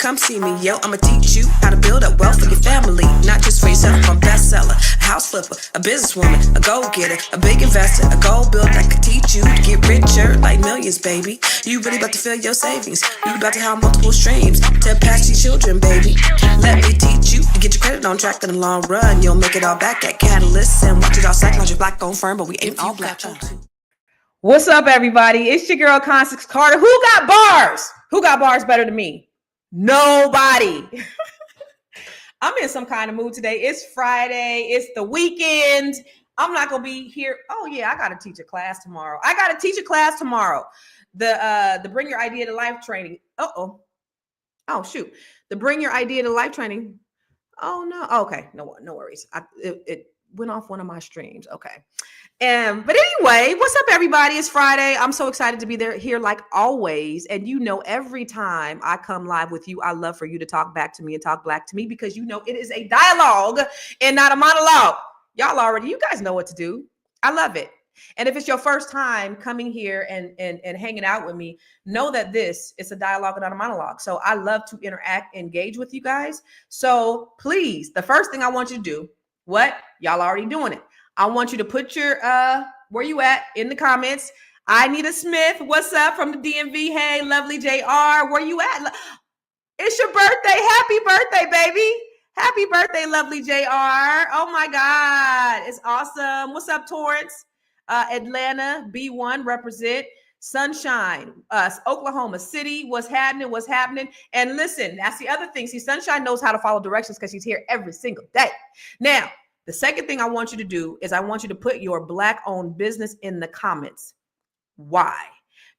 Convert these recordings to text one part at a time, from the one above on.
Come see me, yo, I'ma teach you how to build up wealth for your family. Not just for yourself, I'm a bestseller, a house flipper, a businesswoman, a go-getter, a big investor, a goal builder that can teach you to get richer like millions, baby. You really about to fill your savings. You about to have multiple streams to pass your children, baby. Let me teach you to get your credit on track in the long run. You'll make it all back at Catalyst and watch it all psychology black-owned firm, but we ain't all black. What's up, everybody? It's your girl, Constance Carter. Who got bars? Who got bars better than me? Nobody. I'm in some kind of mood today. It's Friday. It's the weekend. I'm not going to be here. Oh, yeah, I got to teach a class tomorrow. The Bring Your Idea to Life training. Oh, shoot. The Bring Your Idea to Life training. Oh, no. Okay. No worries. It went off one of my streams. Okay. But anyway, what's up, everybody? It's Friday. I'm so excited to be here like always. And you know, every time I come live with you, I love for you to talk back to me and talk black to me because you know it is a dialogue and not a monologue. You guys know what to do. I love it. And if it's your first time coming here and hanging out with me, know that this is a dialogue and not a monologue. So I love to interact, engage with you guys. So please, the first thing I want you to do, what? Y'all already doing it. I want you to put your, where you at in the comments. I need a Smith. What's up from the DMV? Hey, lovely JR. Where you at? It's your birthday. Happy birthday, baby. Happy birthday, lovely JR. Oh my God. It's awesome. What's up, Torrance? Atlanta, B1, represent. Sunshine, Oklahoma City. What's happening? And listen, that's the other thing. See, Sunshine knows how to follow directions because she's here every single day. Now, the second thing I want you to do is I want you to put your Black-owned business in the comments. Why?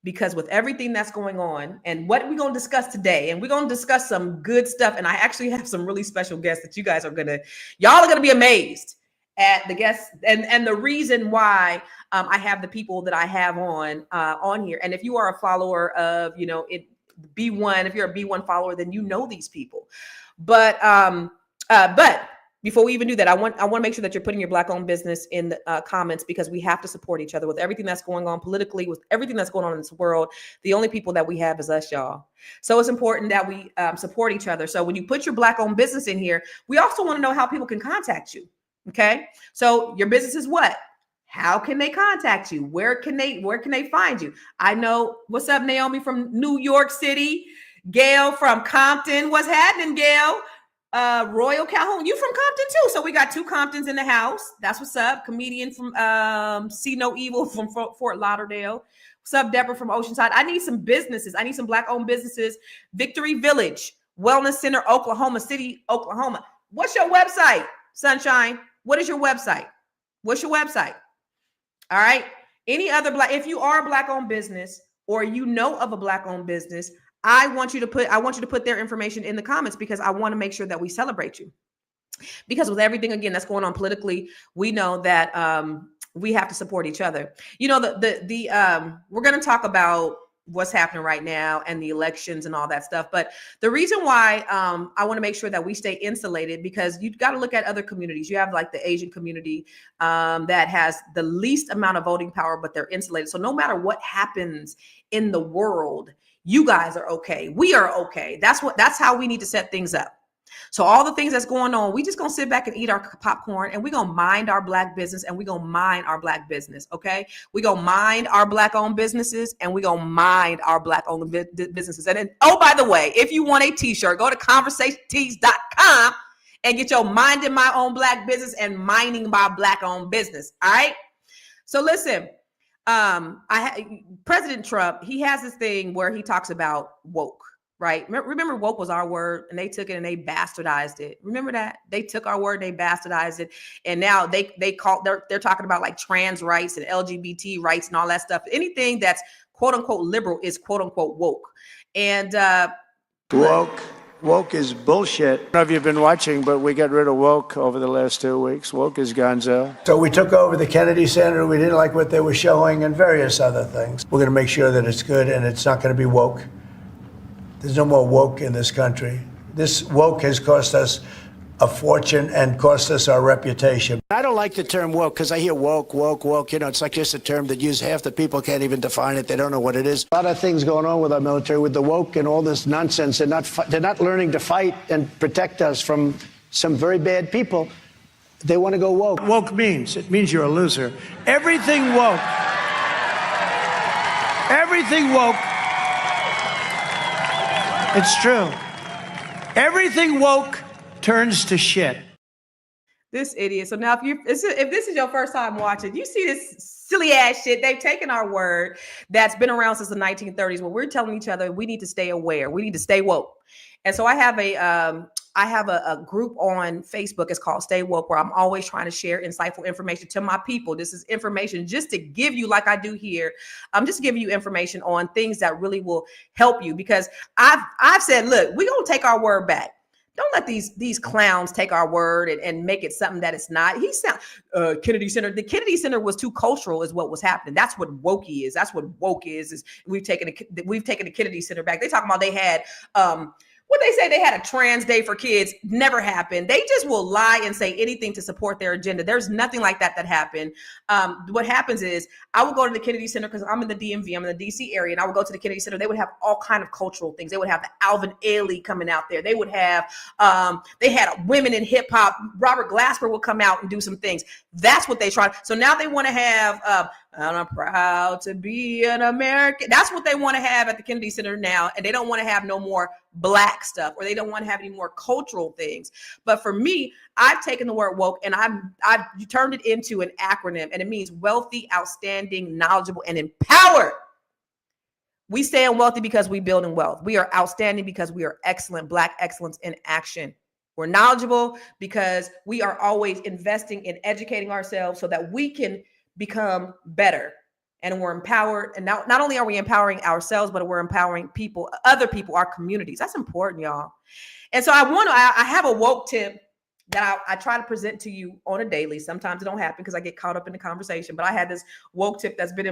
Because with everything that's going on and what we're going to discuss today, and we're going to discuss some good stuff. And I actually have some really special guests that y'all are going to be amazed at the guests and the reason why I have the people that I have on here. And if you are a follower of, B1, if you're a B1 follower, then you know these people. But before we even do that, I want to make sure that you're putting your Black-owned business in the comments because we have to support each other with everything that's going on politically, with everything that's going on in this world. The only people that we have is us, y'all. So it's important that we support each other. So when you put your Black-owned business in here, we also want to know how people can contact you. Okay. So your business is what? How can they contact you? Where can they find you? I know. What's up, Naomi from New York City? Gail from Compton. What's happening, Gail? Royal Calhoun, you from Compton too. So we got two Comptons in the house. That's what's up. Comedian from See No Evil from Fort Lauderdale. What's up, Deborah from Oceanside? I need some businesses. I need some Black-owned businesses. Victory Village, Wellness Center, Oklahoma City, Oklahoma. What's your website, Sunshine? What is your website? What's your website? All right. Any other if you are a Black-owned business or you know of a Black-owned business, I want you to put their information in the comments because I want to make sure that we celebrate you. Because with everything, again, that's going on politically, we know that we have to support each other. You know, we're going to talk about what's happening right now and the elections and all that stuff. But the reason why I want to make sure that we stay insulated, because you've got to look at other communities. You have like the Asian community that has the least amount of voting power, but they're insulated. So no matter what happens in the world, you guys are okay. We are okay. That's how we need to set things up. So all the things that's going on, we just going to sit back and eat our popcorn and we're going to mind our Black business and we're going to mind our Black business. Okay. We're going to mind our Black-owned businesses and we're going to mind our Black-owned businesses. And then, oh, by the way, if you want a t-shirt, go to conversationtees.com and get your minding my own Black business and minding my Black-owned business. All right. So listen, President Trump, he has this thing where he talks about woke, right? Remember woke was our word and they took it and they bastardized it. Remember that? They took our word, they bastardized it. And now they're talking about like trans rights and LGBT rights and all that stuff. Anything that's quote unquote liberal is quote unquote woke. And Woke is bullshit. I don't know if you've been watching, but we got rid of woke over the last 2 weeks. Woke is gonzo. So we took over the Kennedy Center. We didn't like what they were showing and various other things. We're going to make sure that it's good and it's not going to be woke. There's no more woke in this country. This woke has cost us a fortune and cost us our reputation. I don't like the term woke because I hear woke, woke, woke. You know, it's like just a term that half the people can't even define it. They don't know what it is. A lot of things going on with our military, with the woke and all this nonsense. They're not learning to fight and protect us from some very bad people. They want to go woke. Woke means, it means you're a loser. Everything woke. Everything woke. It's true. Everything woke turns to shit. This idiot. So now if this is your first time watching, you see this silly ass shit. They've taken our word that's been around since the 1930s where we're telling each other we need to stay aware. We need to stay woke. And so I have a group on Facebook. It's called Stay Woke, where I'm always trying to share insightful information to my people. This is information just to give you, like I do here, just giving you information on things that really will help you. Because I've said, look, we're gonna take our word back. Don't let these clowns take our word and make it something that it's not. Kennedy Center. The Kennedy Center was too cultural, is what was happening. That's what wokey is. That's what woke is we've taken the Kennedy Center back. They talking about they had what they say they had a trans day for kids. Never happened. They just will lie and say anything to support their agenda. There's nothing like that happened. What happens is I would go to the Kennedy Center because I'm in the DMV, I'm in the DC area, and I would go to the Kennedy Center. They would have all kind of cultural things. They would have the Alvin Ailey coming out there. They would have, they had women in hip hop. Robert Glasper would come out and do some things. That's what they try. So now they want to have, I'm proud to be an American. That's what they want to have at the Kennedy Center now. And they don't want to have no more Black stuff, or they don't want to have any more cultural things. But for me, I've taken the word woke and I've turned it into an acronym, and it means wealthy, outstanding, knowledgeable, and empowered. We stay wealthy because we build in wealth. We are outstanding because we are excellent, Black excellence in action. We're knowledgeable because we are always investing in educating ourselves so that we can become better. And we're empowered. And not only are we empowering ourselves, but we're empowering people, other people, our communities. That's important, y'all. And so I have a woke tip that I try to present to you on a daily. Sometimes it don't happen because I get caught up in the conversation, but I had this woke tip that's been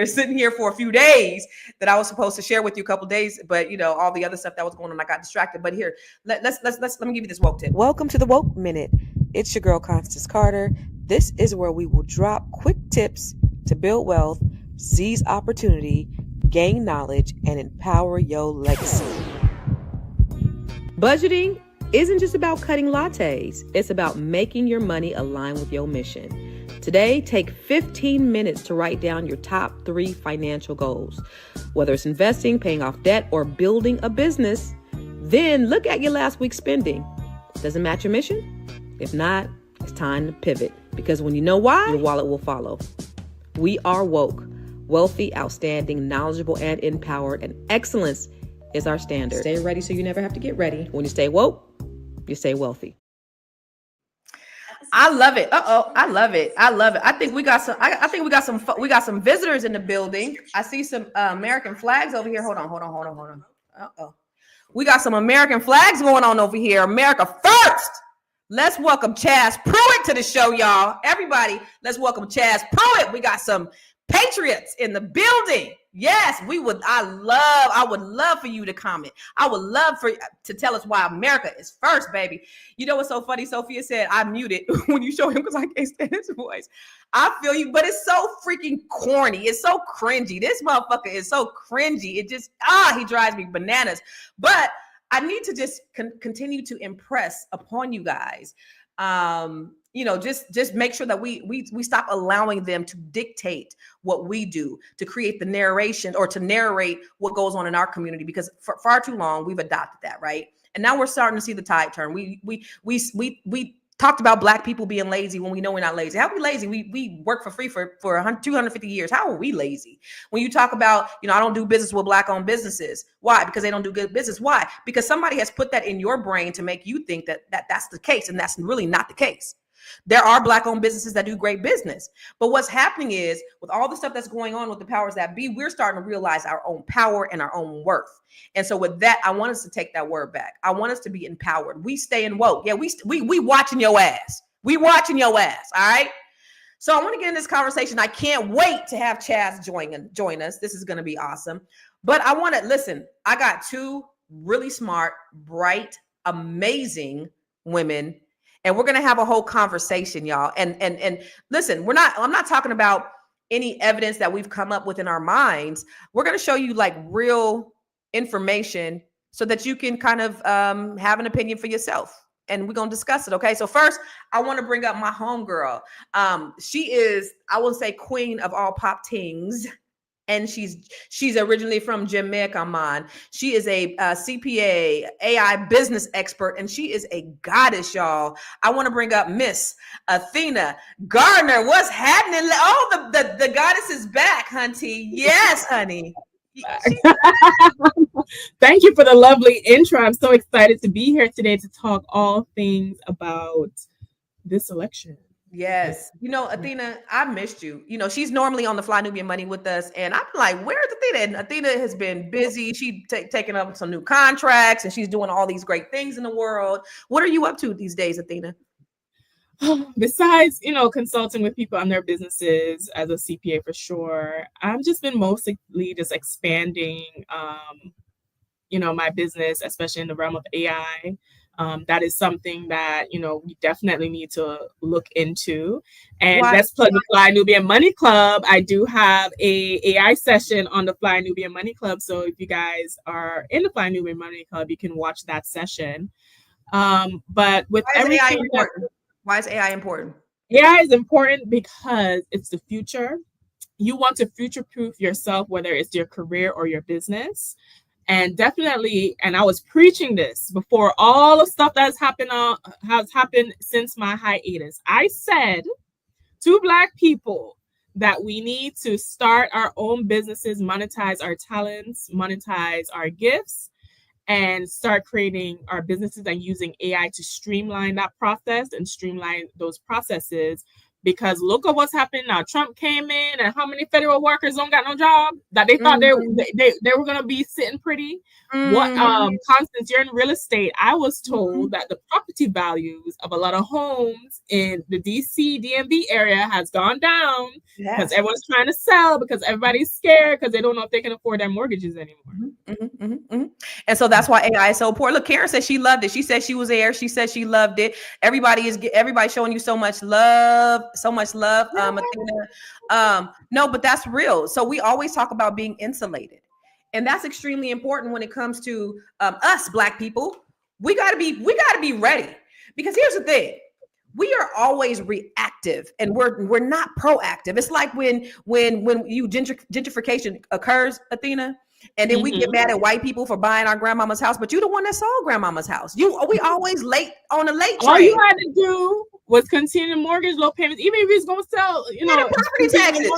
sitting here for a few days that I was supposed to share with you a couple days, but all the other stuff that was going on, I got distracted. But here, let me give you this woke tip. Welcome to the Woke Minute. It's your girl, Constance Carter. This is where we will drop quick tips to build wealth, seize opportunity, gain knowledge, and empower your legacy. Budgeting isn't just about cutting lattes. It's about making your money align with your mission. Today, take 15 minutes to write down your top 3 financial goals. Whether it's investing, paying off debt, or building a business, then look at your last week's spending. Does it match your mission? If not, it's time to pivot. Because when you know why, your wallet will follow. We are woke, wealthy, outstanding, knowledgeable, and empowered, and excellence is our standard. Stay ready so you never have to get ready. When you stay woke, you stay wealthy. I love it. I love it. I think we got some visitors in the building. I see some American flags over here. Hold on. We got some American flags going on over here. America first. Let's welcome Chaz Pruitt to the show, y'all. Everybody, let's welcome Chaz Pruitt. We got some patriots in the building. Yes, I would love for you to comment. I would love to tell us why America is first, baby. You know what's so funny? Sophia said, I muted when you show him because I can't stand his voice. I feel you, but it's so freaking corny. It's so cringy. This motherfucker is so cringy. It just, he drives me bananas. But I need to just continue to impress upon you guys. Just make sure that we stop allowing them to dictate what we do, to create the narration or to narrate what goes on in our community, because for far too long we've adopted that, right? And now we're starting to see the tide turn. We talked about Black people being lazy when we know we're not lazy. How are we lazy? We work for free for 250 years. How are we lazy? When you talk about, I don't do business with Black-owned businesses. Why? Because they don't do good business. Why? Because somebody has put that in your brain to make you think that that's the case, and that's really not the case. There are Black-owned businesses that do great business. But what's happening is, with all the stuff that's going on with the powers that be, we're starting to realize our own power and our own worth. And so with that, I want us to take that word back. I want us to be empowered. We stay in woke. Yeah, we watching your ass. We watching your ass, all right? So I want to get in this conversation. I can't wait to have Chaz join us. This is going to be awesome. But I want to, listen, I got 2 really smart, bright, amazing women, and we're going to have a whole conversation, y'all. And listen, I'm not talking about any evidence that we've come up with in our minds. We're going to show you like real information so that you can kind of have an opinion for yourself. And we're going to discuss it. Okay. So first, I want to bring up my homegirl. She is, I will say, queen of all pop tings. And she's originally from Jamaica, man. She is a CPA, AI business expert, and she is a goddess, y'all. I want to bring up Miss Athena Gardner. What's happening? Oh, the goddess is back, hunty. Yes, honey. Thank you for the lovely intro. I'm so excited to be here today to talk all things about this election. Yes. You know, Athena, I missed you. You know, she's normally on the Fly Nubian Money with us. And I'm like, where's Athena? And Athena has been busy. She's taking up some new contracts and she's doing all these great things in the world. What are you up to these days, Athena? Besides, consulting with people on their businesses as a CPA for sure, I've just been mostly just expanding, my business, especially in the realm of AI. That is something that, we definitely need to look into. And let's plug the Fly Nubian Money Club. I do have a AI session on the Fly Nubian Money Club. So if you guys are in the Fly Nubian Money Club, you can watch that session. But with everything, why is AI important? AI is important because it's the future. You want to future-proof yourself, whether it's your career or your business. And definitely, and I was preaching this before all the stuff that has happened since my hiatus. I said to Black people that we need to start our own businesses, monetize our talents, monetize our gifts, and start creating our businesses and using AI to streamline that process and streamline those processes. Because look at what's happening now. Trump came in, and how many federal workers don't got no job that they thought they were going to be sitting pretty. What Constance, you're in real estate. I was told that the property values of a lot of homes in the DC DMV area has gone down because everyone's trying to sell because everybody's scared because they don't know if they can afford their mortgages anymore. And so that's why AI is so important. Look, Karen said she loved it. She said she was there. She said she loved it. Everybody's showing you so much love. Athena. No, but that's real. So we always talk about being insulated, and that's extremely important when it comes to us Black people. We gotta be ready, because here's the thing: we are always reactive, and we're not proactive. It's like when you gentrification occurs, Athena. And then we get mad at white people for buying our grandmama's house, but you're the one that sold grandmama's house. We always late on a late train. All you had to do was continue the mortgage, low payments, even if he's going to sell, property taxes.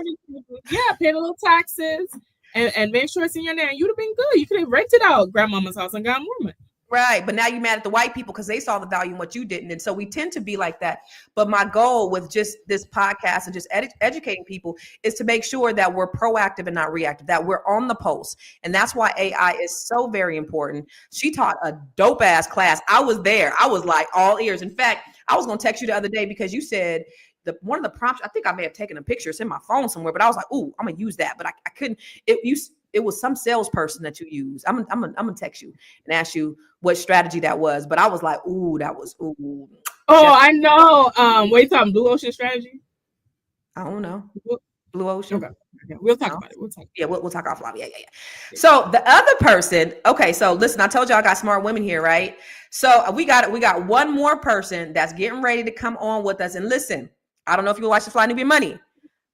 Pay the little taxes and make sure it's in your name. You'd have been good. You could have rented out grandmama's house and got more money. Right. But now you're mad at the white people because they saw the value in what you didn't. And so we tend to be like that. But my goal with just this podcast and just educating people is to make sure that we're proactive and not reactive, that we're on the pulse. And that's why AI is so very important. She taught a dope ass class. I was there. I was like all ears. In fact, I was going to text you the other day because you said one of the prompts, I think I may have taken a picture. It's in my phone somewhere, but I was like, ooh, I'm going to use that. But I couldn't. It was some salesperson that you use. I'm gonna text you and ask you what strategy that was. But I was like, ooh, that was ooh. Oh, I know. What are you talking? Blue Ocean strategy? I don't know. Blue Ocean. Okay. Yeah, we'll talk about it. We'll talk offline. Yeah. So the other person. Okay. So listen, I told you I got smart women here, right? So we got one more person that's getting ready to come on with us. And listen, I don't know if you watch the Fly Nubian Money.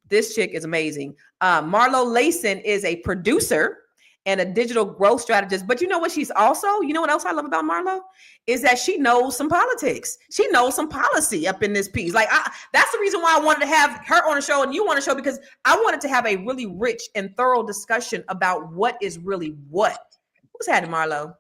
This chick is amazing. Marlo Layson is a producer and a digital growth strategist. But you know what she's also, you know what else I love about Marlo? Is that she knows some politics. She knows some policy up in this piece. Like that's the reason why I wanted to have her on the show and you on the show, because I wanted to have a really rich and thorough discussion about what is really what. What's happening, Marlo?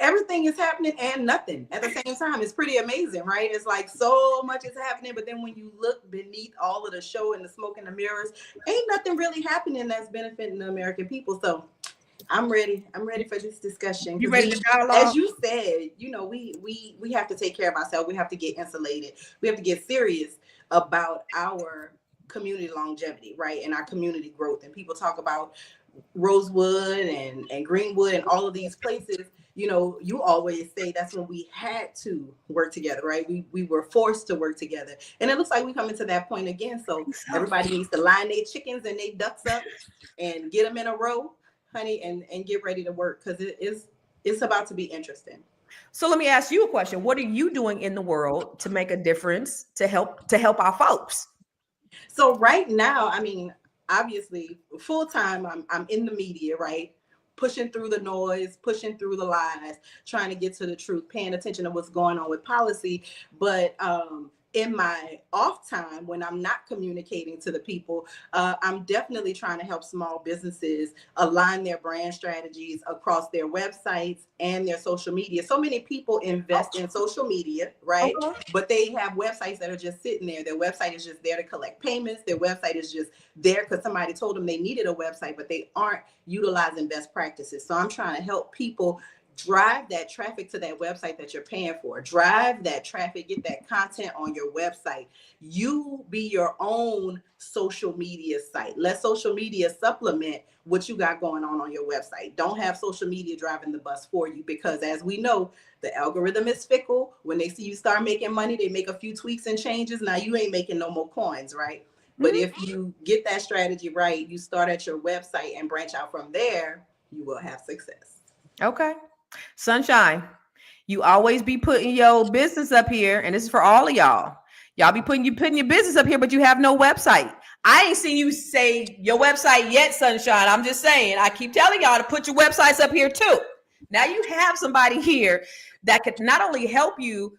Everything is happening and nothing at the same time. It's pretty amazing, right? It's like so much is happening, but then when you look beneath all of the show and the smoke and the mirrors, ain't nothing really happening that's benefiting the American people. So I'm ready. I'm ready for this discussion. You ready to dialogue? As you said, we have to take care of ourselves. We have to get insulated. We have to get serious about our community longevity, right? And our community growth. And people talk about Rosewood and Greenwood and all of these places. you always say that's when we had to work together, right? We were forced to work together. And it looks like we come into that point again. So everybody needs to line their chickens and their ducks up and get them in a row, honey, and get ready to work, because it's about to be interesting. So let me ask you a question. What are you doing in the world to make a difference, to help our folks? So right now, I mean, obviously full time, I'm in the media, right? Pushing through the noise, pushing through the lies, trying to get to the truth, paying attention to what's going on with policy. But in my off time, when I'm not communicating to the people, I'm definitely trying to help small businesses align their brand strategies across their websites and their social media. So many people invest in social media, right? But they have websites that are just sitting there. Their website is just there to collect payments. Their website is just there because somebody told them they needed a website, but they aren't utilizing best practices. So I'm trying to help people drive that traffic to that website that you're paying for. Drive that traffic, get that content on your website. You be your own social media site. Let social media supplement what you got going on your website. Don't have social media driving the bus for you, because as we know, the algorithm is fickle. When they see you start making money, they make a few tweaks and changes. Now you ain't making no more coins, right? But if you get that strategy right, you start at your website and branch out from there, you will have success. Okay. Sunshine, you always be putting your business up here, and this is for all of y'all. Y'all be putting your business up here, but you have no website. I ain't seen you say your website yet, Sunshine. I'm just saying, I keep telling y'all to put your websites up here too. Now you have somebody here that could not only help you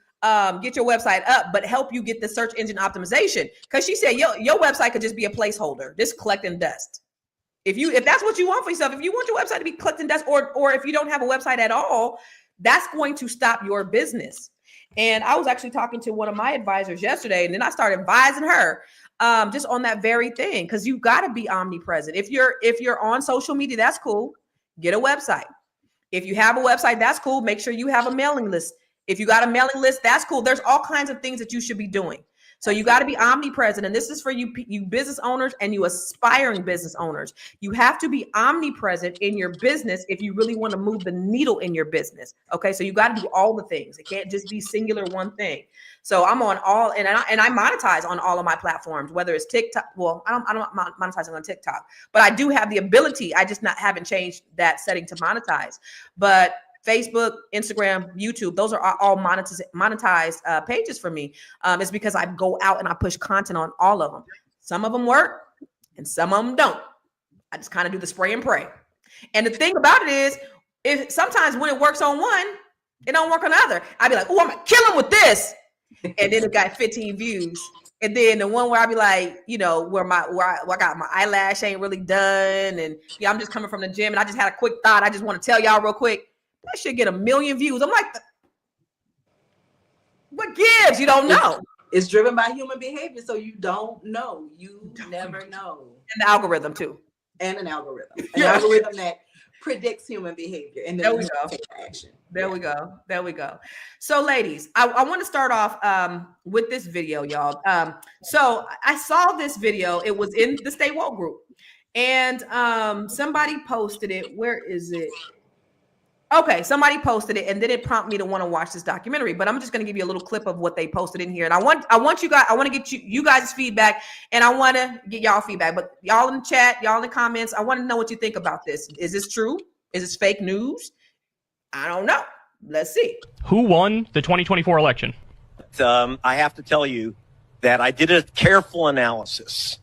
get your website up, but help you get the search engine optimization. Because she said your website could just be a placeholder, just collecting dust. If that's what you want for yourself, if you want your website to be collecting dust, or if you don't have a website at all, that's going to stop your business. And I was actually talking to one of my advisors yesterday, and then I started advising her just on that very thing, because you got to be omnipresent. If you're on social media, that's cool. Get a website. If you have a website, that's cool. Make sure you have a mailing list. If you got a mailing list, that's cool. There's all kinds of things that you should be doing. So you got to be omnipresent. And this is for you business owners and you aspiring business owners. You have to be omnipresent in your business if you really want to move the needle in your business. Okay. So you got to do all the things. It can't just be singular one thing. So I'm on all, and I monetize on all of my platforms, whether it's TikTok. Well, I'm not monetizing on TikTok, but I do have the ability. I just haven't changed that setting to monetize. But Facebook, Instagram, YouTube, those are all monetized pages for me. It's because I go out and I push content on all of them. Some of them work and some of them don't. I just kind of do the spray and pray. And the thing about it is, if sometimes when it works on one, it don't work on the other. I'd be like, oh, I'm gonna kill him with this. And then it got 15 views. And then the one where I be like, where I got my eyelash ain't really done. And I'm just coming from the gym and I just had a quick thought. I just want to tell y'all real quick. That should get 1 million views. I'm like, what gives? You don't know. It's driven by human behavior, so you don't know. You never know. And the algorithm too. And an algorithm. An algorithm that predicts human behavior. And then there we go. Take action. There we go. There we go. So ladies, I want to start off with this video, y'all. So I saw this video. It was in the Stay Woke group. And somebody posted it. Where is it? Okay, somebody posted it, and then it prompted me to want to watch this documentary. But I'm just going to give you a little clip of what they posted in here, and I want you guys. I want to get you guys' feedback, and I want to get y'all feedback. But y'all in the chat, y'all in the comments, I want to know what you think about this. Is this true? Is this fake news? I don't know. Let's see. Who won the 2024 election? I have to tell you that I did a careful analysis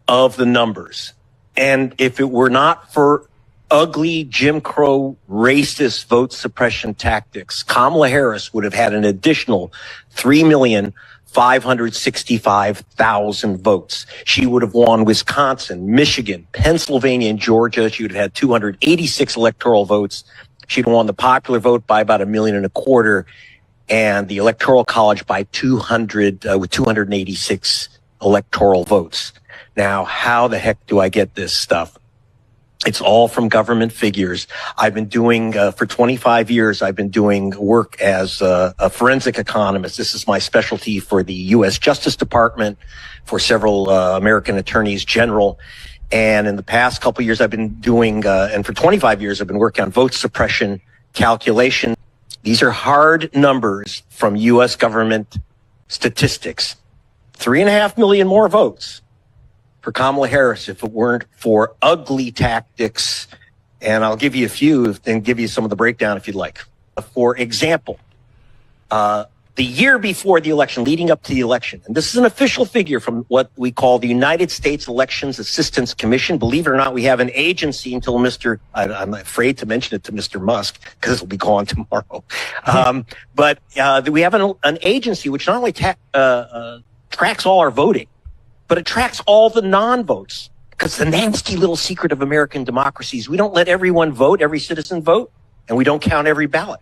of the numbers, and if it were not for ugly Jim Crow racist vote suppression tactics, Kamala Harris would have had an additional 3,565,000 votes. She would have won Wisconsin, Michigan, Pennsylvania, and Georgia. She would have had 286 electoral votes. She'd won the popular vote by about 1.25 million, and the Electoral College by 286 electoral votes. Now, how the heck do I get this stuff? It's all from government figures. I've been doing, for 25 years, I've been doing work as a forensic economist. This is my specialty for the U.S. Justice Department, for several American attorneys general. And in the past couple of years, I've been doing, and for 25 years, I've been working on vote suppression calculation. These are hard numbers from U.S. government statistics. 3.5 million more votes for Kamala Harris if it weren't for ugly tactics. And I'll give you a few and give you some of the breakdown if you'd like. For example, the year before the election, leading up to the election, and this is an official figure from what we call the United States Elections Assistance Commission. Believe it or not, we have an agency until I'm afraid to mention it to Mr. Musk because it'll be gone tomorrow. But we have an agency which not only tracks all our voting, but it tracks all the non-votes. Because the nasty little secret of American democracy is we don't let everyone vote, every citizen vote, and we don't count every ballot.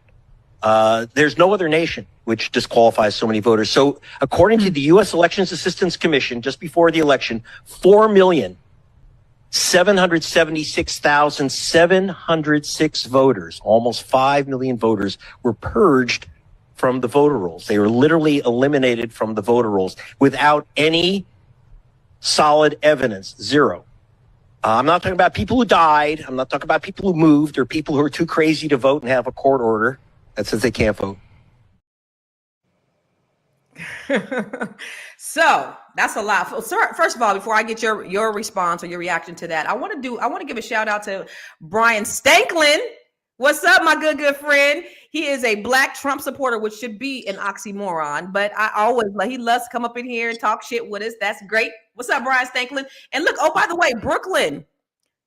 There's no other nation which disqualifies so many voters. So according to the U.S. Elections Assistance Commission, just before the election, 4,776,706 voters, almost 5 million voters, were purged from the voter rolls. They were literally eliminated from the voter rolls without any solid evidence. Zero. I'm not talking about people who died. I'm not talking about people who moved or people who are too crazy to vote and have a court order that says they can't vote. So that's a lot. So, first of all, before I get your response or your reaction to that, I want to give a shout out to Brian Stanklin. What's up, my good friend? He is a Black Trump supporter, which should be an oxymoron, but he loves to come up in here and talk shit with us. That's great. What's up, Brian Stanklin? And look, oh, by the way, Brooklyn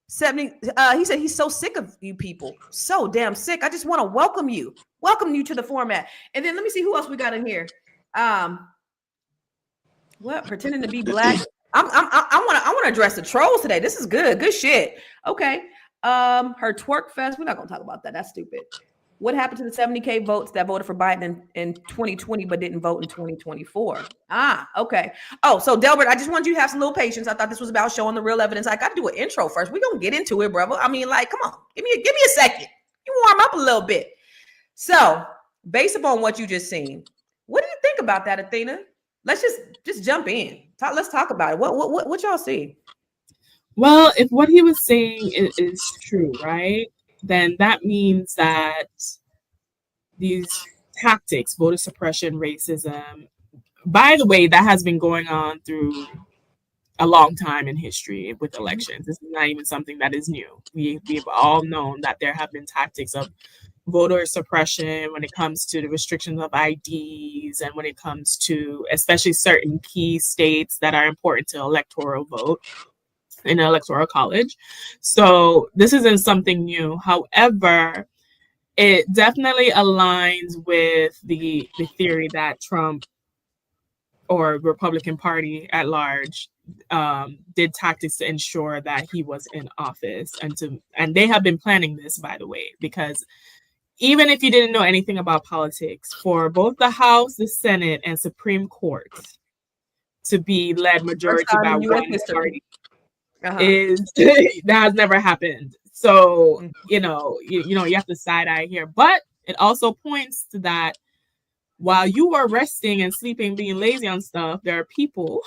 70, he said he's so sick of you people. So damn sick. I just want to welcome you to the format. And then let me see who else we got in here. What? Pretending to be Black. I want to address the trolls today. This is good. Good shit. Okay. Her twerk fest. We're not gonna talk about that. That's stupid. What happened to the 70K votes that voted for Biden in 2020 but didn't vote in 2024? Okay. Oh, so Delbert, I just want you to have some little patience. I thought this was about showing the real evidence. I got to do an intro first. We're gonna get into it, brother. I mean, like, come on, give me a second. You warm up a little bit. So, based upon what you just seen, what do you think about that, Athena? Let's just jump in. Let's talk about it. What y'all see? Well, if what he was saying is true, right, then that means that these tactics, voter suppression, racism, by the way, that has been going on through a long time in history with elections. This is not even something that is new. We've all known that there have been tactics of voter suppression when it comes to the restrictions of IDs and when it comes to especially certain key states that are important to electoral vote in the electoral college. So this isn't something new. However, it definitely aligns with the theory that Trump or Republican Party at large did tactics to ensure that he was in office, and they have been planning this, by the way, because even if you didn't know anything about politics, for both the House, the Senate, and Supreme Court to be led majority by one party that has never happened. So you have to side eye here, but it also points to that while you are resting and sleeping, being lazy on stuff, there are people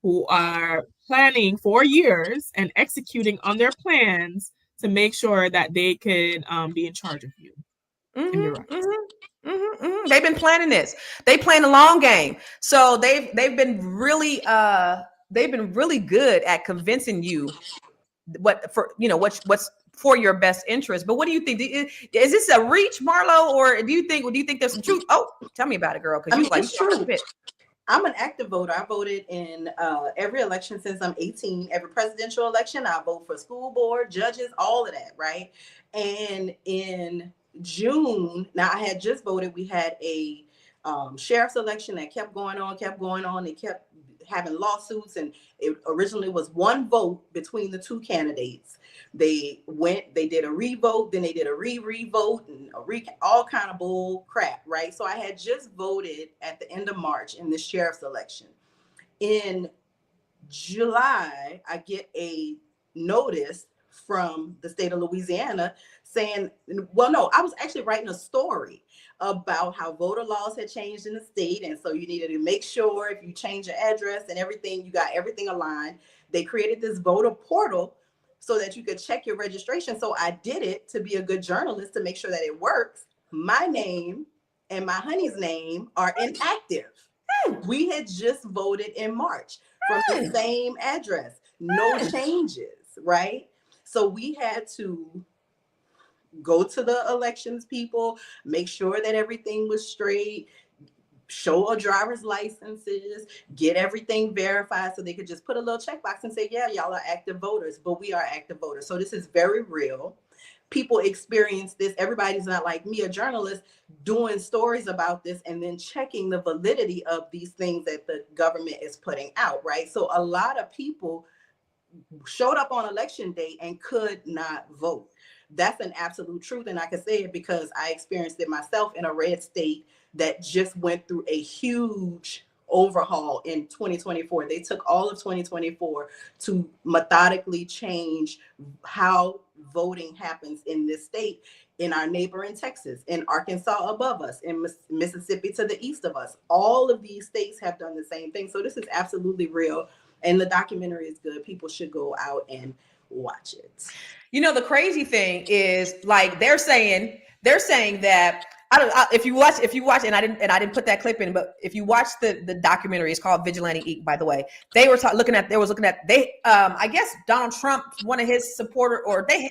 who are planning for years and executing on their plans to make sure that they can be in charge of you. They've been planning this. They playing the long game. So they've been really good at convincing you what's for your best interest. But what do you think? Is this a reach, Marlo, or do you think there's some truth? Oh, tell me about it, girl. Because it's true. I'm an active voter. I voted in every election since I'm 18. Every presidential election, I vote for school board, judges, all of that, right? And in June, now I had just voted. We had a sheriff's election that kept going on. They kept having lawsuits, and it originally was one vote between the two candidates. They did a revote, then they did a re-vote, and all kind of bull crap, right? So I had just voted at the end of March in the sheriff's election. In July, I get a notice from the state of Louisiana saying, well, no, I was actually writing a story about how voter laws had changed in the state. And so you needed to make sure if you change your address and everything, you got everything aligned. They created this voter portal so that you could check your registration. So I did it to be a good journalist to make sure that it works. My name and my honey's name are inactive. We had just voted in March from the same address, no changes, right? So we had to go to the elections people, make sure that everything was straight, show a driver's licenses, get everything verified so they could just put a little checkbox and say, yeah, y'all are active voters, but we are active voters. So this is very real. People experience this. Everybody's not like me, a journalist, doing stories about this and then checking the validity of these things that the government is putting out, right? So a lot of people showed up on election day and could not vote. That's an absolute truth. And I can say it because I experienced it myself in a red state that just went through a huge overhaul in 2024. They took all of 2024 to methodically change how voting happens in this state, in our neighbor in Texas, in Arkansas above us, in Mississippi to the east of us. All of these states have done the same thing. So this is absolutely real. And the documentary is good. People should go out and watch it. You know, the crazy thing is, like, they're saying that if you watch, and I didn't put that clip in, but if you watch the documentary, it's called Vigilante Inc. By the way, they were looking at I guess Donald Trump, one of his supporter,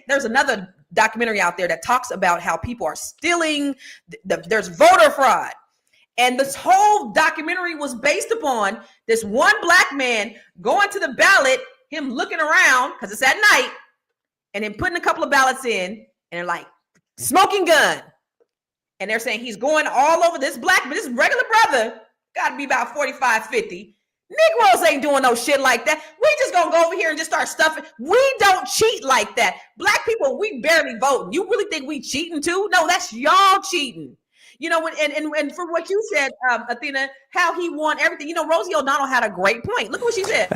there's another documentary out there that talks about how people are stealing. There's voter fraud. And this whole documentary was based upon this one black man going to the ballot, him looking around because it's at night, and then putting a couple of ballots in, and they're like, smoking gun. And they're saying he's going all over this regular brother, got to be about 45, 50. Negroes ain't doing no shit like that. We just going to go over here and just start stuffing. We don't cheat like that. Black people, we barely voting. You really think we cheating too? No, that's y'all cheating. You know, and for what you said, Athena, how he won everything. You know, Rosie O'Donnell had a great point. Look what she said.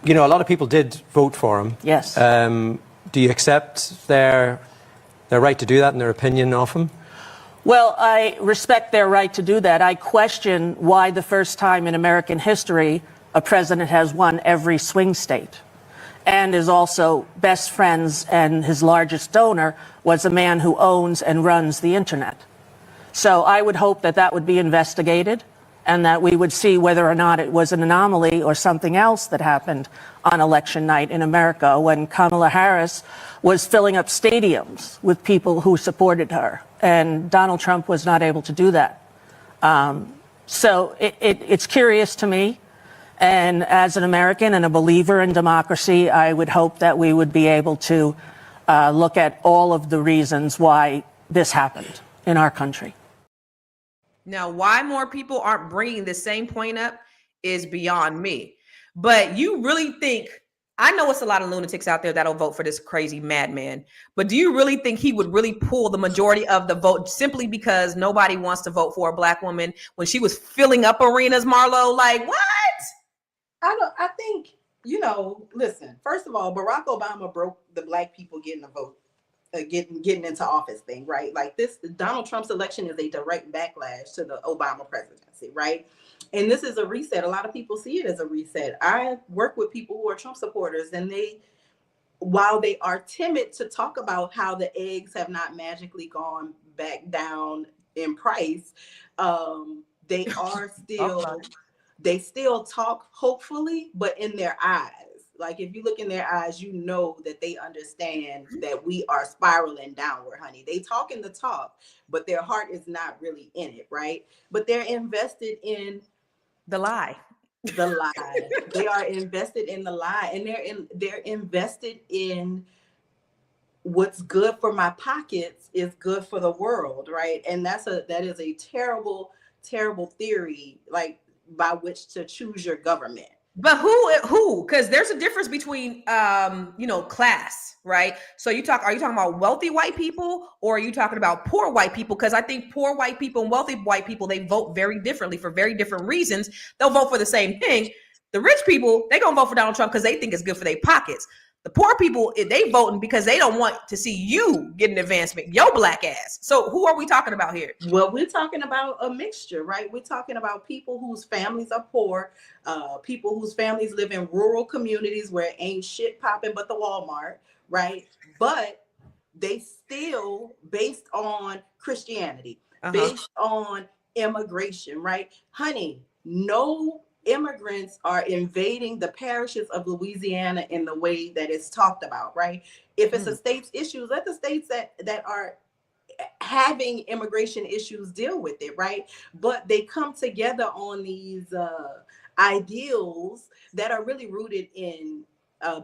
You know, a lot of people did vote for him. Yes. Do you accept their right to do that and their opinion of him? Well, I respect their right to do that. I question why the first time in American history a president has won every swing state and is also best friends, and his largest donor was a man who owns and runs the internet. So I would hope that that would be investigated and that we would see whether or not it was an anomaly or something else that happened on election night in America when Kamala Harris was filling up stadiums with people who supported her, and Donald Trump was not able to do that. So it's curious to me, and as an American and a believer in democracy, I would hope that we would be able to look at all of the reasons why this happened in our country. Now, why more people aren't bringing the same point up is beyond me. But you really think, I know it's a lot of lunatics out there that'll vote for this crazy madman, but do you really think he would really pull the majority of the vote simply because nobody wants to vote for a black woman when she was filling up arenas, Marlo? Like, what? I think, you know, listen, first of all, Barack Obama broke the black people getting a vote. Getting into office thing, right? Like this, Donald Trump's election is a direct backlash to the Obama presidency, right? And this is a reset. A lot of people see it as a reset. I work with people who are Trump supporters, and while they are timid to talk about how the eggs have not magically gone back down in price, they are still, they still talk hopefully, but in their eyes. Like if you look in their eyes, you know that they understand that we are spiraling downward, honey. They talking the talk, but their heart is not really in it, right? But they're invested in the lie. The lie. They are invested in the lie, and they're invested in what's good for my pockets is good for the world, right? And that is a terrible, terrible theory, like by which to choose your government. But who? Because there's a difference between, class, right? So are you talking about wealthy white people, or are you talking about poor white people? Because I think poor white people and wealthy white people, they vote very differently for very different reasons. They'll vote for the same thing. The rich people, they're going to vote for Donald Trump because they think it's good for their pockets. The poor people, they voting because they don't want to see you get an advancement, your black ass. So who are we talking about here? Well, we're talking about a mixture, right? We're talking about people whose families are poor, people whose families live in rural communities where ain't shit popping but the Walmart, right? But they still based on Christianity, based on immigration, right? Honey, no immigrants are invading the parishes of Louisiana in the way that it's talked about, right? If it's a state's issue, let the states that are having immigration issues deal with it, right? But they come together on these ideals that are really rooted in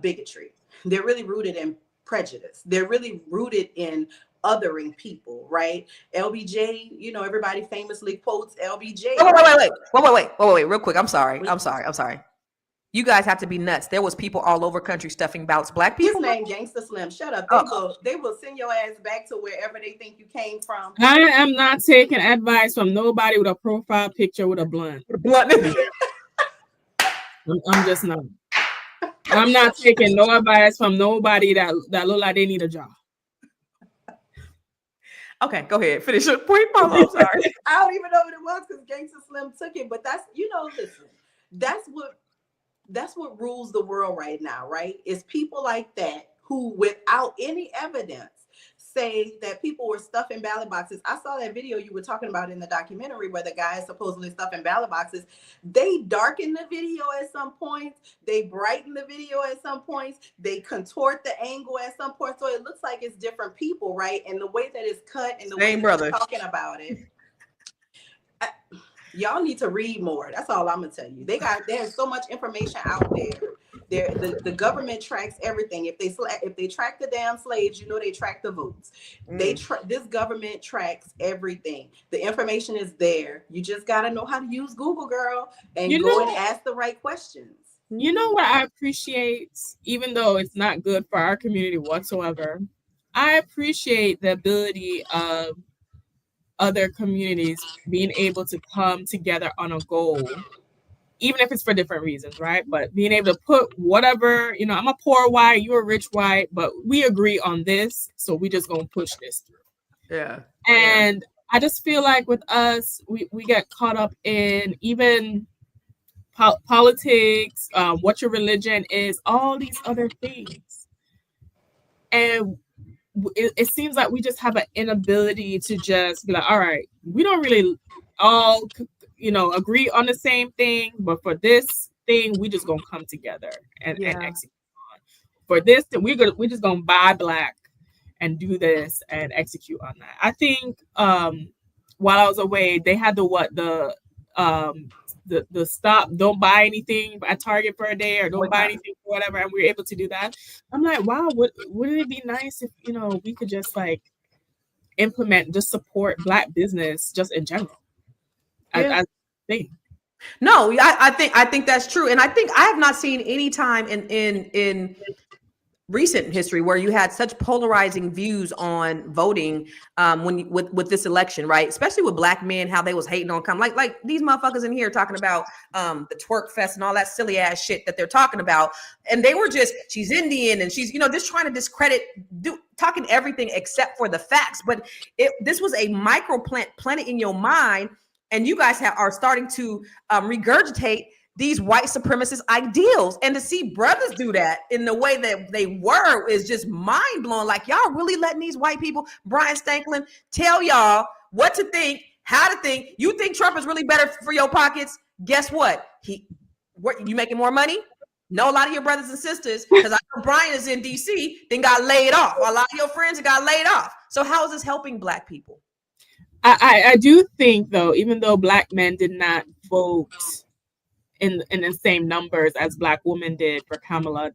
bigotry. They're really rooted in prejudice. They're really rooted in othering people, right? LBJ, you know, everybody famously quotes LBJ. Wait, real quick. I'm sorry. You guys have to be nuts. There was people all over country stuffing ballots. Black people. His name Gangsta Slim. Shut up. They will send your ass back to wherever they think you came from. I am not taking advice from nobody with a profile picture with a blunt. I'm just not. I'm not taking no advice from nobody that look like they need a job. Okay, go ahead. Finish your point, Mama. I'm sorry. I don't even know what it was because Gangsta Slim took it. But that's, you know, listen, that's what rules the world right now, right? Is people like that who, without any evidence, say that people were stuffing ballot boxes. I saw that video you were talking about in the documentary where the guy is supposedly stuffing ballot boxes. They darken the video at some points. They brighten the video at some points. They contort the angle at some point. So it looks like it's different people, right? And the way that it's cut and the way that they're talking about it. Y'all need to read more. That's all I'm gonna tell you. There's so much information out there. The government tracks everything. If they track the damn slaves, you know they track the votes. This government tracks everything. The information is there. You just gotta know how to use Google, girl, and and ask the right questions. You know what I appreciate, even though it's not good for our community whatsoever, I appreciate the ability of other communities being able to come together on a goal, even if it's for different reasons, right? But being able to put whatever, you know, I'm a poor white, you're a rich white, but we agree on this, so we just gonna push this through. Yeah. And I just feel like with us, we get caught up in even politics, what your religion is, all these other things. And it seems like we just have an inability to just be like, all right, we don't really all, you know, agree on the same thing, but for this thing, we just gonna come together and execute on. For this, we're just gonna buy black and do this and execute on that. I think while I was away, they had the stop, don't buy anything at Target for a day, or don't buy anything for whatever, and we were able to do that. I'm like, wow, wouldn't it be nice if, you know, we could just like implement, just support black business just in general as a thing. No, I think that's true, and I think I have not seen any time in recent history where you had such polarizing views on voting with this election, right? Especially with black men, how they was hating on like these motherfuckers in here talking about the twerk fest and all that silly ass shit that they're talking about, and they were just, she's Indian and she's, you know, just trying to discredit, talking everything except for the facts. But this was a micro planted in your mind, and you guys are starting to regurgitate these white supremacist ideals, and to see brothers do that in the way that they were is just mind blowing. Like, y'all really letting these white people, Brian Stanklin, tell y'all what to think, how to think. You think Trump is really better for your pockets? Guess what? You making more money? No, a lot of your brothers and sisters, because I know Brian is in DC, then got laid off. A lot of your friends got laid off. So how is this helping black people? I do think, though, even though black men did not vote in the same numbers as black women did for Kamala,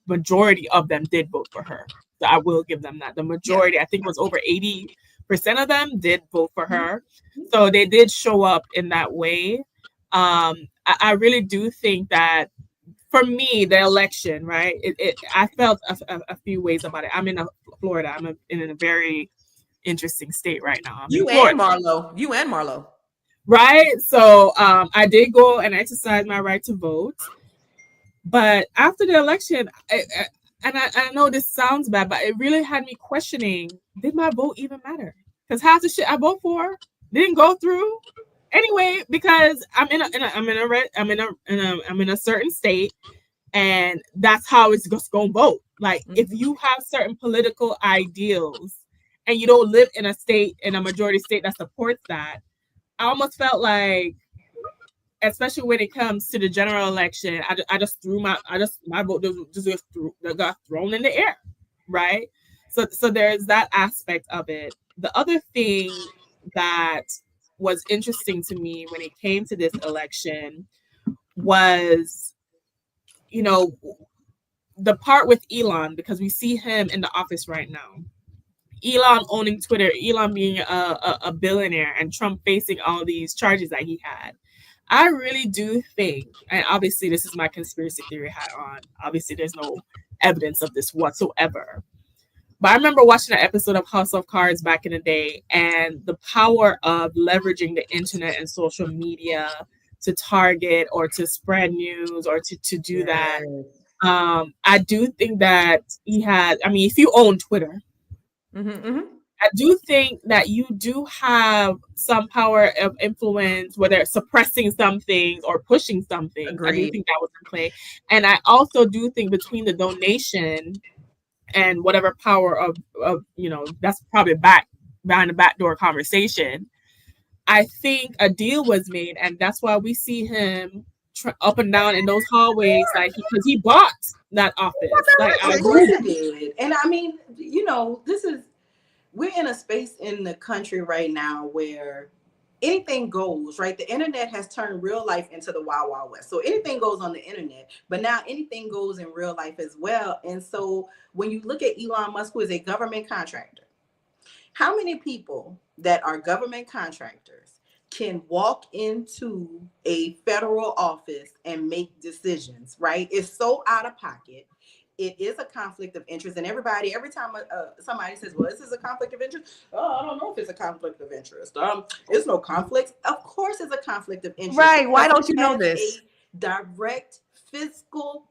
majority of them did vote for her. So I will give them that. The majority, I think it was over 80% of them did vote for her. So they did show up in that way. I really do think that, for me, the election, right? I felt a few ways about it. I'm in Florida. I'm in a very interesting state right now. You and Marlo. Right. So I did go and exercise my right to vote. But after the election, I know this sounds bad, but it really had me questioning, did my vote even matter? Because half the shit I vote for didn't go through anyway, because I'm in a certain state, and that's how it's just gonna vote. Like if you have certain political ideals and you don't live in a state, in a majority state that supports that, I almost felt like, especially when it comes to the general election, I just threw my vote got thrown in the air, right? So there's that aspect of it. The other thing that was interesting to me when it came to this election was, you know, the part with Elon, because we see him in the office right now. Elon owning Twitter, Elon being a billionaire, and Trump facing all these charges that he had. I really do think, and obviously this is my conspiracy theory hat on, obviously there's no evidence of this whatsoever, but I remember watching an episode of House of Cards back in the day, and the power of leveraging the internet and social media to target or to spread news or to do that. I do think that he had, I mean, if you own Twitter, I do think that you do have some power of influence, whether it's suppressing some things or pushing something. I do think that was in play. And I also do think between the donation and whatever power of you know, that's probably behind the back door conversation, I think a deal was made, and that's why we see him up and down in those hallways, like because he bought that office. Like, of course he did. And I mean, you know, we're in a space in the country right now where anything goes, right? The internet has turned real life into the Wild Wild West. So anything goes on the internet, but now anything goes in real life as well. And so when you look at Elon Musk, who is a government contractor, how many people that are government contractors can walk into a federal office and make decisions, right? It's so out of pocket. It is a conflict of interest, and every time somebody says, well, this is a conflict of interest, I don't know if it's a conflict of interest. It's no conflict. Of course it's a conflict of interest. Right. Why don't you know this? A direct fiscal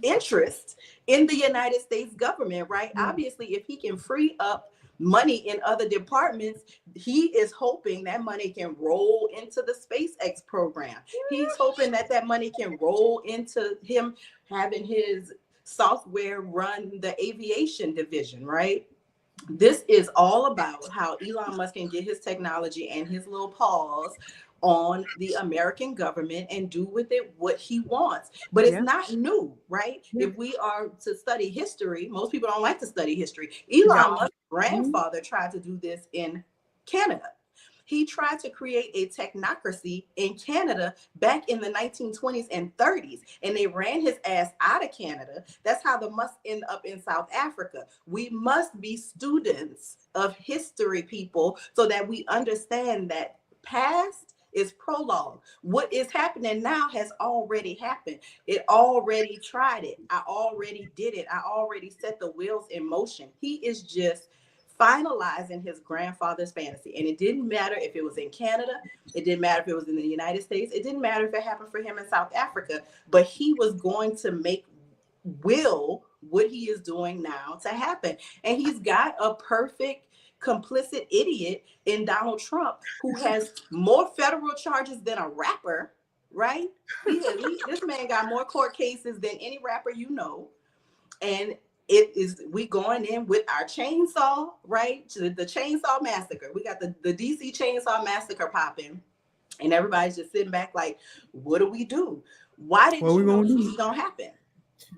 interest in the United States government, right? Obviously, if he can free up money in other departments, he is hoping that money can roll into the SpaceX program. He's hoping that money can roll into him having his software run the aviation division, right? This is all about how Elon Musk can get his technology and his little paws on the American government and do with it what he wants. But it's not new, right? If we are to study history, most people don't like to study history. Elon Musk's grandfather tried to do this in Canada. He tried to create a technocracy in Canada back in the 1920s and 30s, and they ran his ass out of Canada. That's how the Musk end up in South Africa. We must be students of history, people, so that we understand that past is prologue. What is happening now has already happened. It already tried it. I already did it. I already set the wheels in motion. He is just finalizing his grandfather's fantasy. And it didn't matter if it was in Canada. It didn't matter if it was in the United States. It didn't matter if it happened for him in South Africa. But he was going to make what he is doing now to happen. And he's got a perfect complicit idiot in Donald Trump, who has more federal charges than a rapper, right? This man got more court cases than any rapper you know. And we going in with our chainsaw, right? To the chainsaw massacre. We got the DC chainsaw massacre popping, and everybody's just sitting back like, what do we do? Why did you know this was gonna happen?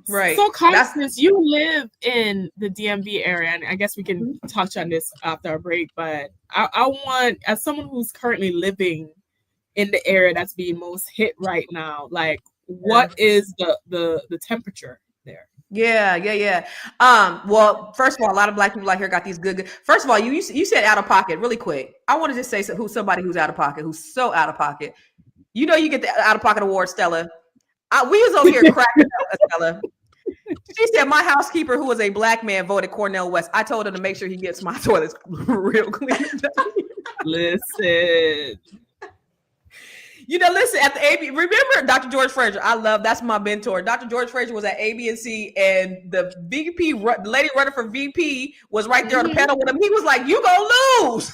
Right. So, Constance, you live in the DMV area, and I guess we can touch on this after our break, but I want, as someone who's currently living in the area that's being most hit right now, like, what is the temperature there? Yeah. Well, first of all, a lot of Black people out here got these good. First of all, you said out of pocket really quick. I want to just say somebody who's out of pocket, who's so out of pocket. You know, you get the out of pocket award, Stella. We was over here cracking up, Stella. She said my housekeeper, who was a Black man, voted Cornel West. I told her to make sure he gets my toilets real clean. Listen. Listen, at the AB, remember Dr. George Fraser? I love, that's my mentor. Dr. George Fraser was at ABC, and the VP, the lady running for VP, was right there on the panel with him. He was like, "You gonna lose."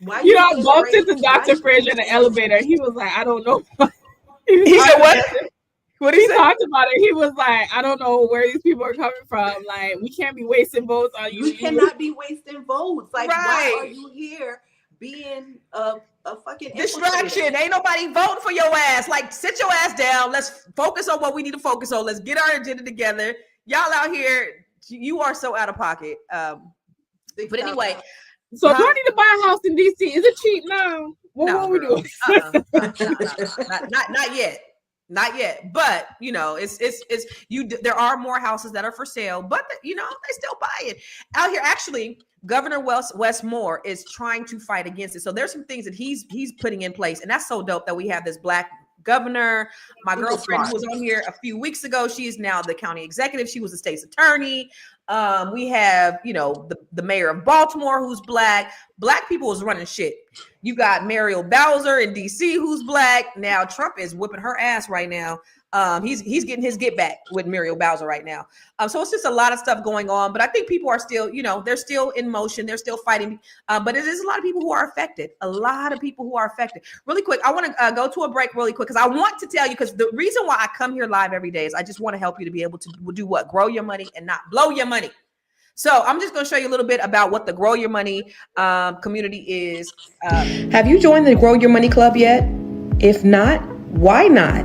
Why I bumped into Dr. Fraser in the elevator. He was like, I don't know. He said what? What did he say? Talked about it. He was like, I don't know where these people are coming from. Like, we can't be wasting votes on you. You cannot be wasting votes. Like, Right. why are you here being a fucking distraction? infiltrator? Ain't nobody voting for your ass. Like, sit your ass down. Let's focus on what we need to focus on. Let's get our agenda together. Y'all out here, you are so out of pocket. But anyway. So do I need to buy a house in DC? Is it cheap now? What are we doing? Not yet. Not yet. But it's you. There are more houses that are for sale, but they still buy it out here. Actually, Governor Wes Moore is trying to fight against it. So there's some things that he's putting in place, and that's so dope that we have this Black governor. My girlfriend who was on here a few weeks ago, she is now the county executive. She was the state's attorney. We have, the mayor of Baltimore who's Black. Black people is running shit. You got Muriel Bowser in DC who's Black. Now Trump is whipping her ass right now. He's getting his get back with Muriel Bowser right now. So it's just a lot of stuff going on, but I think people are still, they're still in motion. They're still fighting. But it is a lot of people who are affected. A lot of people who are affected. Really quick, I want to go to a break really quick because I want to tell you, because the reason why I come here live every day is I just want to help you to be able to do what? Grow your money and not blow your money. So I'm just going to show you a little bit about what the Grow Your Money community is. Have you joined the Grow Your Money Club yet? If not, why not?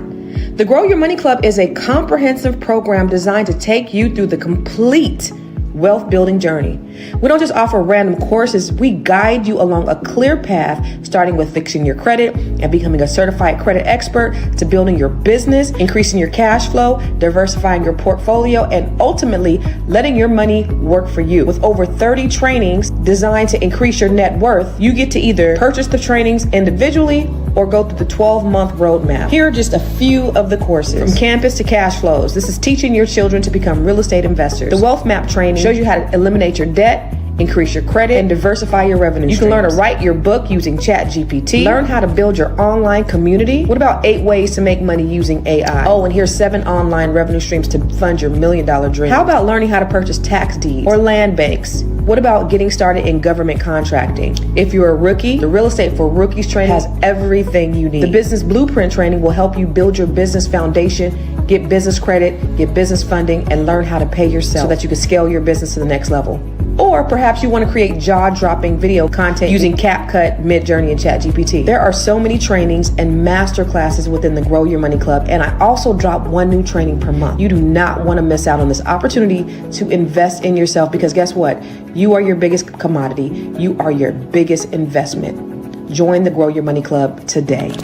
The Grow Your Money Club is a comprehensive program designed to take you through the complete wealth building journey. We don't just offer random courses, we guide you along a clear path, starting with fixing your credit and becoming a certified credit expert, to building your business, increasing your cash flow, diversifying your portfolio, and ultimately letting your money work for you. With over 30 trainings designed to increase your net worth, you get to either purchase the trainings individually or go through the 12-month roadmap. Here are just a few of the courses. From campus to cash flows, this is teaching your children to become real estate investors. The Wealth Map training shows you how to eliminate your debt, increase your credit, and diversify your revenue streams. You can learn to write your book using ChatGPT. Learn how to build your online community. What about 8 ways to make money using AI? Oh, and here's 7 online revenue streams to fund your $1 million dream. How about learning how to purchase tax deeds or land banks? What about getting started in government contracting? If you're a rookie, the Real Estate for Rookies training has everything you need. The Business Blueprint training will help you build your business foundation, get business credit, get business funding, and learn how to pay yourself so that you can scale your business to the next level. Or perhaps you want to create jaw-dropping video content using CapCut, Midjourney, and ChatGPT. There are so many trainings and master classes within the Grow Your Money Club, and I also drop 1 new training per month. You do not want to miss out on this opportunity to invest in yourself, because guess what? You are your biggest commodity. You are your biggest investment. Join the Grow Your Money Club today.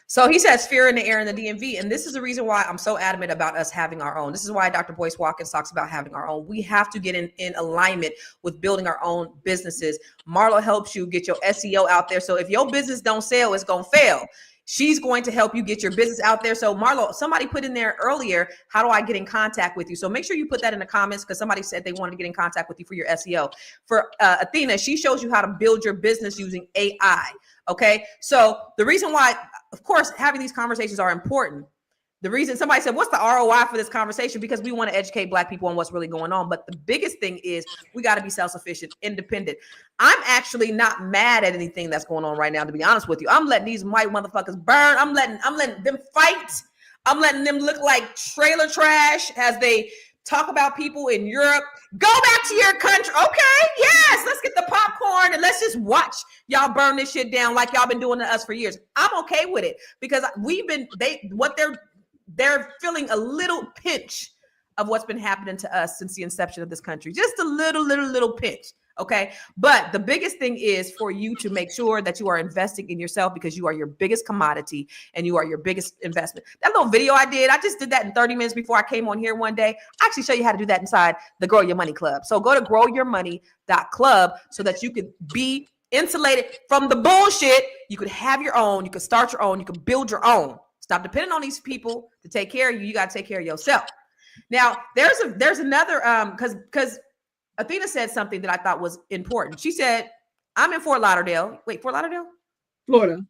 So he says fear in the air in the DMV. And this is the reason why I'm so adamant about us having our own. This is why Dr. Boyce Watkins talks about having our own. We have to get in alignment with building our own businesses. Marlo helps you get your SEO out there. So if your business don't sell, it's going to fail. She's going to help you get your business out there. So Marlo, somebody put in there earlier, how do I get in contact with you? So make sure you put that in the comments, because somebody said they wanted to get in contact with you for your SEO. For Athena, she shows you how to build your business using AI. Okay. So the reason why, of course, having these conversations are important. The reason somebody said, what's the ROI for this conversation? Because we want to educate Black people on what's really going on. But the biggest thing is we got to be self-sufficient, independent. I'm actually not mad at anything that's going on right now, to be honest with you. I'm letting these white motherfuckers burn. I'm letting them fight. I'm letting them look like trailer trash as they talk about people in Europe. Go back to your country. Okay, yes, let's get the popcorn and let's just watch y'all burn this shit down like y'all been doing to us for years. I'm okay with it, because they're feeling a little pinch of what's been happening to us since the inception of this country. Just a little pinch. Okay. But the biggest thing is for you to make sure that you are investing in yourself, because you are your biggest commodity and you are your biggest investment. That little video I just did that in 30 minutes before I came on here one day. I actually show you how to do that inside the Grow Your Money Club. So go to growyourmoney.club so that you can be insulated from the bullshit. You could have your own, you could start your own, you could build your own. Stop depending on these people to take care of you. You got to take care of yourself. Now, there's another, because Athena said something that I thought was important. She said, I'm in Fort Lauderdale. Wait, Fort Lauderdale? Florida.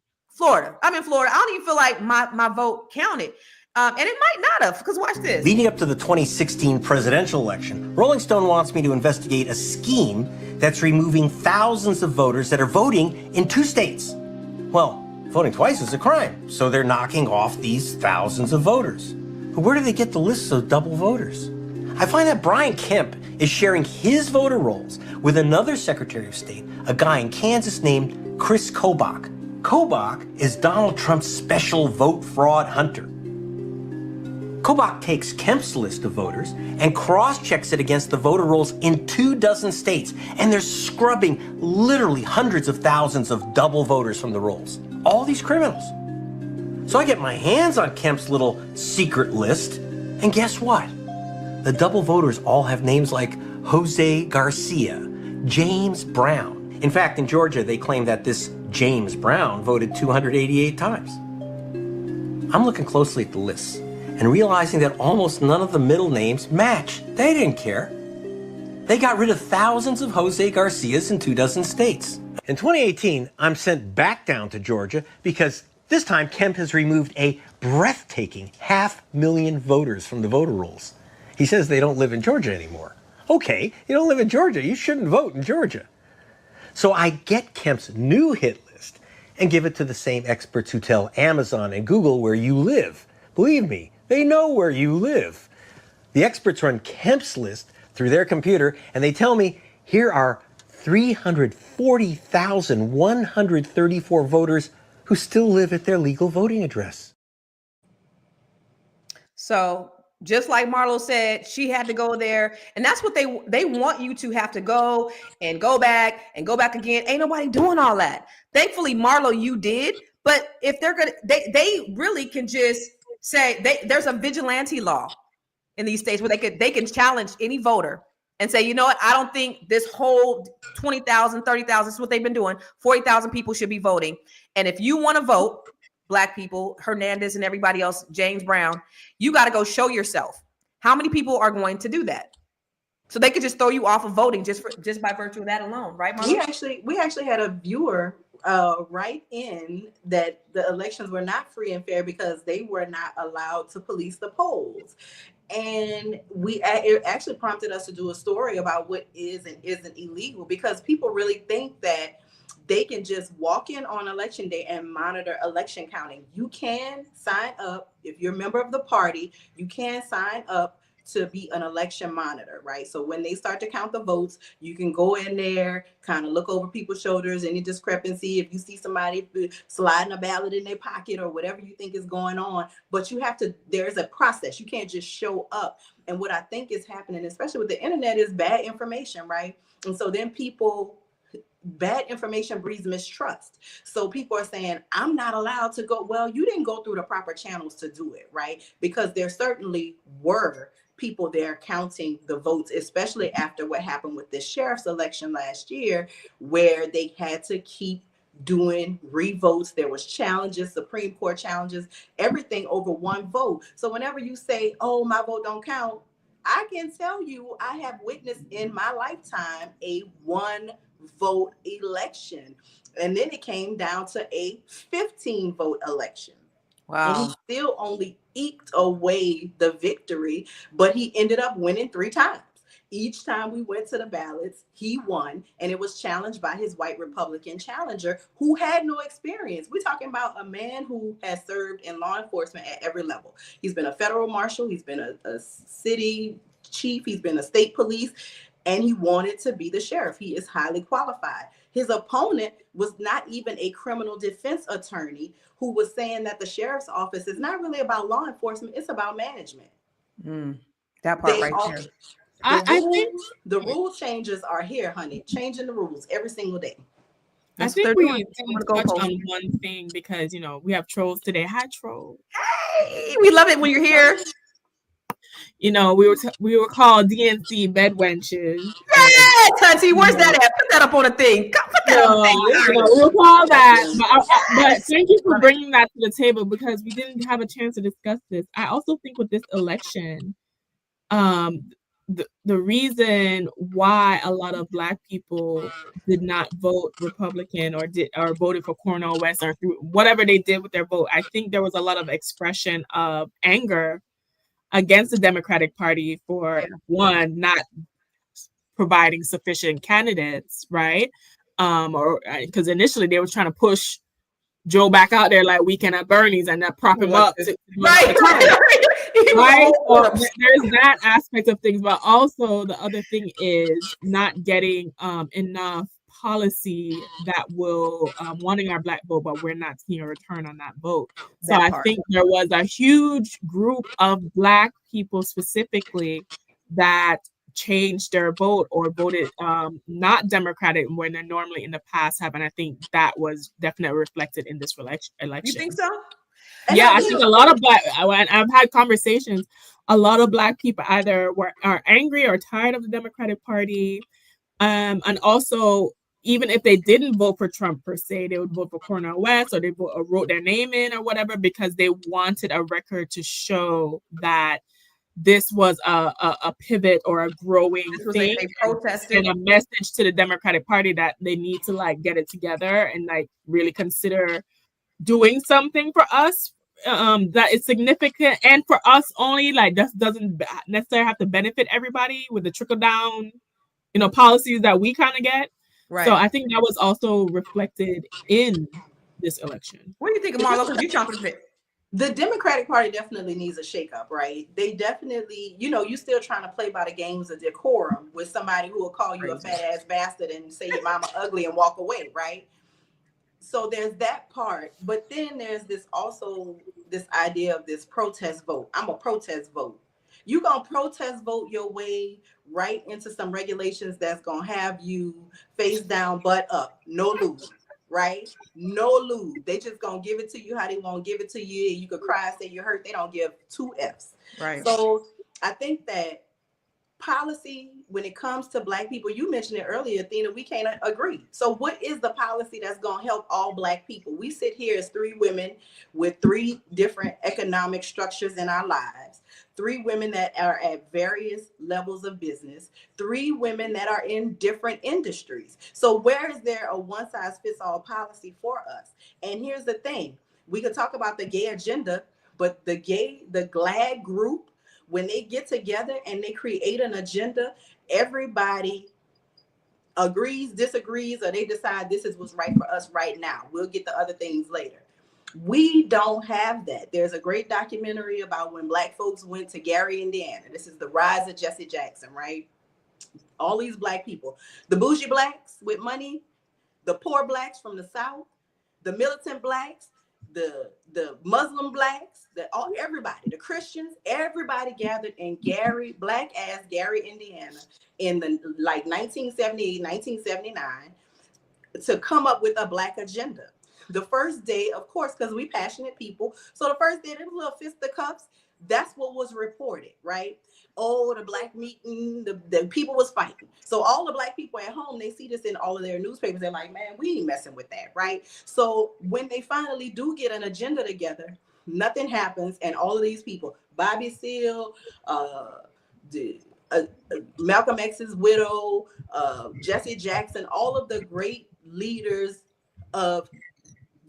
I'm in Florida. I don't even feel like my vote counted. And it might not have, because watch this. Leading up to the 2016 presidential election, Rolling Stone wants me to investigate a scheme that's removing thousands of voters that are voting in 2 states. Well, voting twice is a crime, so they're knocking off these thousands of voters. But where do they get the lists of double voters? I find that Brian Kemp is sharing his voter rolls with another Secretary of State, a guy in Kansas named Chris Kobach. Kobach is Donald Trump's special vote fraud hunter. Kobach takes Kemp's list of voters and cross-checks it against the voter rolls in 24 states, and they're scrubbing literally hundreds of thousands of double voters from the rolls. All these criminals. So I get my hands on Kemp's little secret list, and guess what? The double voters all have names like Jose Garcia, James Brown. In fact, in Georgia, they claim that this James Brown voted 288 times. I'm looking closely at the lists and realizing that almost none of the middle names match. They didn't care. They got rid of thousands of Jose Garcias in 24 states. In 2018, I'm sent back down to Georgia because this time Kemp has removed a breathtaking 500,000 voters from the voter rolls. He says they don't live in Georgia anymore. Okay, you don't live in Georgia. You shouldn't vote in Georgia. So I get Kemp's new hit list and give it to the same experts who tell Amazon and Google where you live. Believe me, they know where you live. The experts run Kemp's list through their computer and they tell me here are 340,134 voters who still live at their legal voting address. So just like Marlo said, she had to go there. And that's what they want you to have to go back again. Ain't nobody doing all that. Thankfully, Marlo, you did. But if they're going to, they really can just say there's a vigilante law in these states where they can challenge any voter and say, you know what, I don't think this whole 20,000, 30,000, this is what they've been doing. 40,000 people should be voting. And if you want to vote, Black people, Hernandez and everybody else, James Brown, you got to go show yourself. How many people are going to do that? So they could just throw you off of voting just by virtue of that alone, right, Marlo? We actually had a viewer write in that the elections were not free and fair because they were not allowed to police the polls. And it actually prompted us to do a story about what is and isn't illegal, because people really think that they can just walk in on election day and monitor election counting. You can sign up if you're a member of the party. You can sign up to be an election monitor, right? So when they start to count the votes, you can go in there, kind of look over people's shoulders, any discrepancy. If you see somebody sliding a ballot in their pocket or whatever you think is going on, but there's a process. You can't just show up. And what I think is happening, especially with the internet, is bad information, right? And so then bad information breeds mistrust. So people are saying, I'm not allowed to go. Well, you didn't go through the proper channels to do it, right? Because there certainly were people there counting the votes, especially after what happened with the sheriff's election last year, where they had to keep doing revotes. There was challenges, Supreme Court challenges, everything over one vote. So whenever you say, oh, my vote don't count, I can tell you I have witnessed in my lifetime a one vote election. And then it came down to a 15 vote election. Wow. And he still only eked away the victory, but he ended up winning 3 times. Each time we went to the ballots, he won, and it was challenged by his white Republican challenger who had no experience. We're talking about a man who has served in law enforcement at every level. He's been a federal marshal, he's been a city chief, he's been a state police, and he wanted to be the sheriff. He is highly qualified. His opponent was not even a criminal defense attorney who was saying that the sheriff's office is not really about law enforcement, it's about management. That part right there. I think the rule changes are here, honey, changing the rules every single day. I think we need to touch on one thing because, we have trolls today. Hi, troll. Hey, we love it when you're here. We were called DNC bed wenches. Yeah, Tunty, where's that at? Put that up on a thing. Put that up on a thing. We were called that. But thank you for bringing that to the table because we didn't have a chance to discuss this. I also think with this election, the reason why a lot of Black people did not vote Republican or voted for Cornel West or through whatever they did with their vote, I think there was a lot of expression of anger against the Democratic Party for one, not providing sufficient candidates, right? Or because initially they were trying to push Joe back out there like Weekend at Bernie's and then prop him up to Right. right. So there's that aspect of things, but also the other thing is not getting enough policy that will wanting our Black vote, but we're not seeing a return on that vote. So I think there was a huge group of Black people specifically that changed their vote or voted not Democratic when they normally in the past have, and I think that was definitely reflected in this election. You think so? Yeah, I think a lot of Black, when I've had conversations, a lot of Black people either are angry or tired of the Democratic Party, and also even if they didn't vote for Trump per se, they would vote for Cornel West or they wrote their name in or whatever because they wanted a record to show that this was a pivot or a growing thing and a message to the Democratic Party that they need to like get it together and like really consider doing something for us that is significant and for us only. Like that doesn't necessarily have to benefit everybody with the trickle down, policies that we kind of get. Right. So I think that was also reflected in this election. What do you think of Marlo? Because you chomping a bit. The Democratic Party definitely needs a shakeup, right? They definitely, you still trying to play by the games of decorum with somebody who will call you a fat ass bastard and say your mama ugly and walk away, right? So there's that part, but then there's this idea of this protest vote. I'm a protest vote. You gonna protest vote your way right into some regulations that's gonna have you face down, butt up, no lose. Right? No lose. They just gonna give it to you how they want to give it to you. You could cry and say you're hurt. They don't give 2 F's. Right. So I think that policy, when it comes to Black people, you mentioned it earlier, Athena, we can't agree. So what is the policy that's gonna help all Black people? We sit here as 3 women with 3 different economic structures in our lives. 3 women that are at various levels of business, 3 women that are in different industries. So where is there a one-size-fits-all policy for us? And here's the thing, we could talk about the gay agenda, but the GLAAD group, when they get together and they create an agenda, everybody agrees, disagrees, or they decide this is what's right for us right now. We'll get the other things later. We don't have that. There's a great documentary about when Black folks went to Gary, Indiana. This is the rise of Jesse Jackson, right? All these Black people, the bougie Blacks with money, the poor Blacks from the South, the militant Blacks, the Muslim Blacks, everybody, the Christians, everybody gathered in Gary, black ass Gary, Indiana in the 1978, 1979 to come up with a Black agenda. The first day, of course, because we passionate people. So the first day, there was a little fisticuffs. That's what was reported, right? Oh, the Black meeting, the people was fighting. So all the Black people at home, they see this in all of their newspapers. They're like, man, we ain't messing with that, right? So when they finally do get an agenda together, nothing happens. And all of these people, Bobby Seale, Malcolm X's widow, Jesse Jackson, all of the great leaders of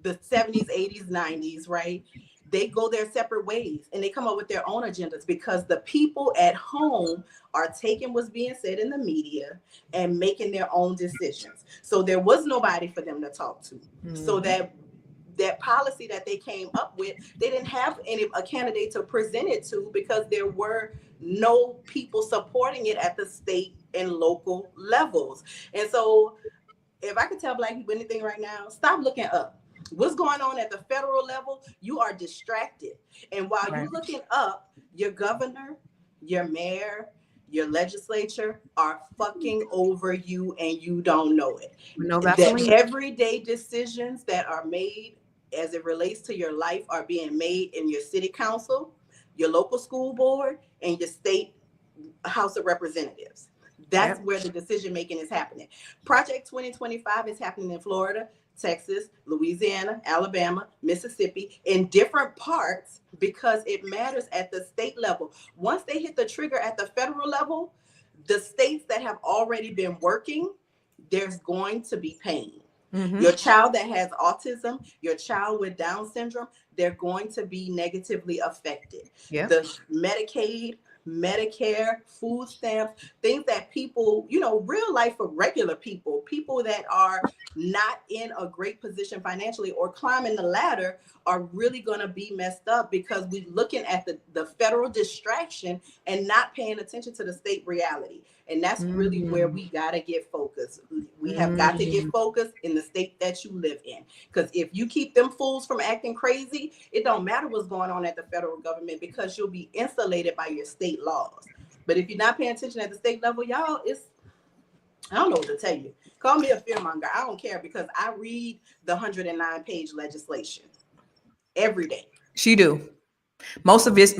the 70s, 80s, 90s, right? They go their separate ways and they come up with their own agendas because the people at home are taking what's being said in the media and making their own decisions. So there was nobody for them to talk to. So that policy that they came up with, they didn't have a candidate to present it to because there were no people supporting it at the state and local levels. And so if I could tell Black people anything right now, stop looking up. What's going on at the federal level? You are distracted. And while you're looking up, your governor, your mayor, your legislature are fucking over you and you don't know it. The everyday decisions that are made as it relates to your life are being made in your city council, your local school board, and your state House of Representatives. That's where the decision making is happening. Project 2025 is happening in Florida, Texas, Louisiana, Alabama, Mississippi, in different parts because it matters at the state level. Once they hit the trigger at the federal level, The states that have already been working, there's going to be pain. Mm-hmm. Your child that has autism, your child with Down syndrome, they're going to be negatively affected. Yeah. The Medicaid, Medicare, food stamps, things that people, real life for regular people that are not in a great position financially or climbing the ladder are really going to be messed up because we're looking at the federal distraction and not paying attention to the state reality. And that's really where we got to get focused. We have got to get focused in the state that you live in. Because if you keep them fools from acting crazy, it don't matter what's going on at the federal government because you'll be insulated by your state laws. But if you're not paying attention at the state level, y'all, I don't know what to tell you. Call me a fearmonger. I don't care because I read the 109-page legislation every day. She do. Most of us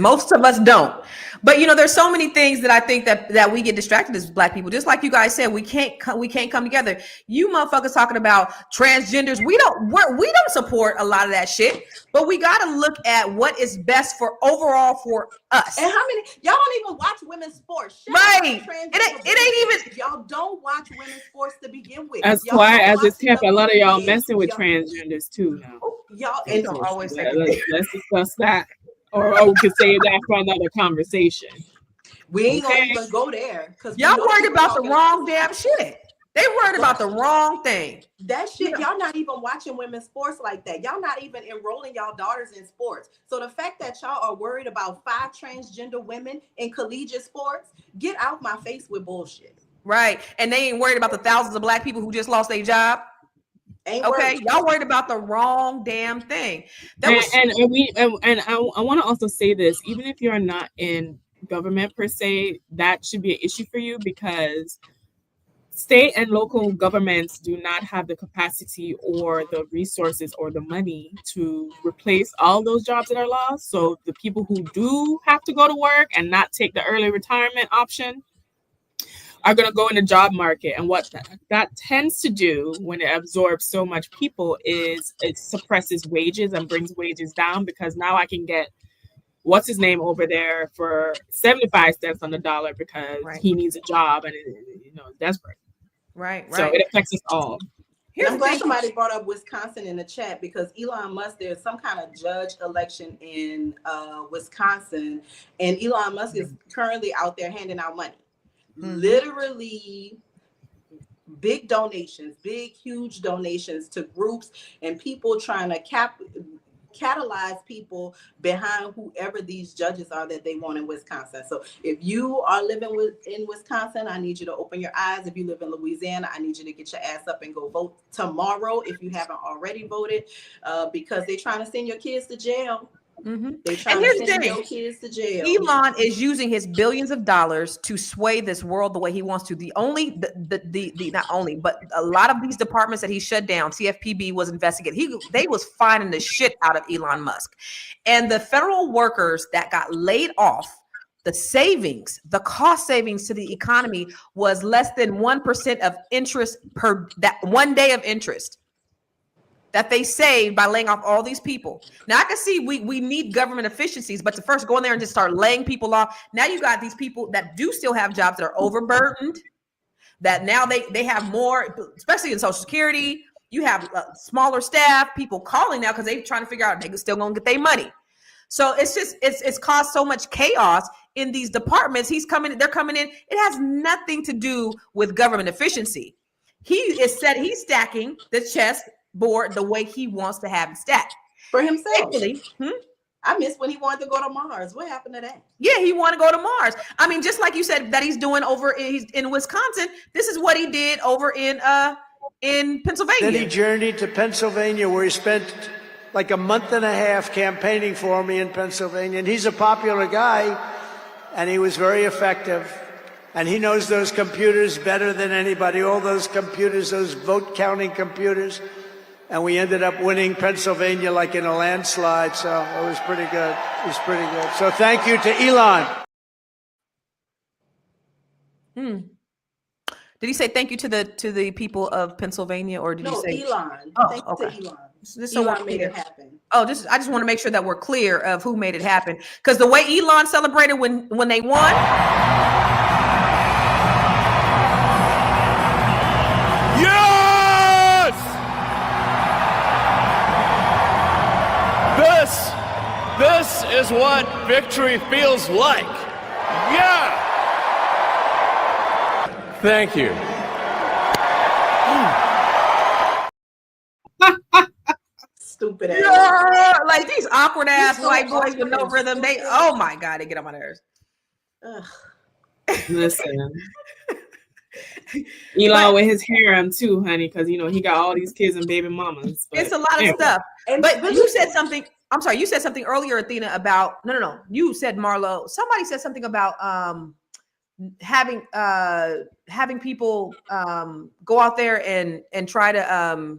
don't. But there's so many things that I think that we get distracted as Black people. Just like you guys said, we can't come together. You motherfuckers talking about transgenders. We don't support a lot of that shit. But we got to look at what is best for overall for us. And how many y'all don't even watch women's sports? Right. It ain't even. Y'all don't watch women's sports to begin with. As quiet as it's kept, a lot of y'all messing with transgenders too now. Y'all and don't always say let's discuss that. Or we could say that for another conversation. We ain't gonna even go there because y'all worried about the wrong damn shit. They worried about the wrong thing. That shit, y'all not even watching women's sports like that. Y'all not even enrolling y'all daughters in sports. So the fact that y'all are worried about 5 transgender women in collegiate sports, get out my face with bullshit. Right. And they ain't worried about the thousands of Black people who just lost their job. Okay, y'all worried about the wrong damn thing. I want to also say this: even if you're not in government per se, that should be an issue for you because state and local governments do not have the capacity or the resources or the money to replace all those jobs that are lost. So the people who do have to go to work and not take the early retirement option are going to go in the job market. And what that tends to do when it absorbs so much people is it suppresses wages and brings wages down because now I can get what's his name over there for 75 cents on the dollar because he needs a job and desperate. Right. So it affects us all. I'm glad somebody brought up Wisconsin in the chat because Elon Musk, there's some kind of judge election in Wisconsin, and Elon Musk is currently out there handing out money. Literally big donations, huge donations to groups and people trying to catalyze people behind whoever these judges are that they want in Wisconsin. So if you are living in Wisconsin, I need you to open your eyes. If you live in Louisiana, I need you to get your ass up and go vote tomorrow if you haven't already voted, because they're trying to send your kids to jail. They trying to send your kids to jail. Elon is using his billions of dollars to sway this world the way he wants to. Not only, but a lot of these departments that he shut down, CFPB was investigated. They was finding the shit out of Elon Musk, and the federal workers that got laid off. The cost savings to the economy was less than 1% of interest per that 1 day of interest that they saved by laying off all these people. Now I can see we need government efficiencies, but to first go in there and just start laying people off. Now you got these people that do still have jobs that are overburdened, that now they have more, especially in Social Security. You have smaller staff, people calling now because they're trying to figure out they still gonna get their money. So it's caused so much chaos in these departments. They're coming in. It has nothing to do with government efficiency. He's stacking the chess board the way he wants to have it stacked for himself. I miss when he wanted to go to Mars. What happened to that? Yeah, he wanted to go to Mars. I mean, just like you said that he's doing he's in Wisconsin. This is what he did over in Pennsylvania. Then he journeyed to Pennsylvania, where he spent like a month and a half campaigning for me in Pennsylvania. And he's a popular guy, and he was very effective. And he knows those computers better than anybody. All those computers, those vote counting computers. And we ended up winning Pennsylvania like in a landslide. So it was pretty good. It was pretty good. So thank you to Elon. Did he say thank you to the people of Pennsylvania, or did he say Elon? Oh, thank okay. you to Elon. Elon made it happen. I just want to make sure that we're clear of who made it happen. Because the way Elon celebrated when they won. what victory feels like. Yeah! Thank you. Stupid ass. Yeah, like these awkward ass white boys with no rhythm. They, oh my God, they get on my nerves. Ugh. Listen. Elon with his harem too, honey, because you know he got all these kids and baby mamas. It's a lot of stuff. But you said something. I'm sorry. You said something earlier, Athena, about no. You said Marlo. Somebody said something about having people go out there and try to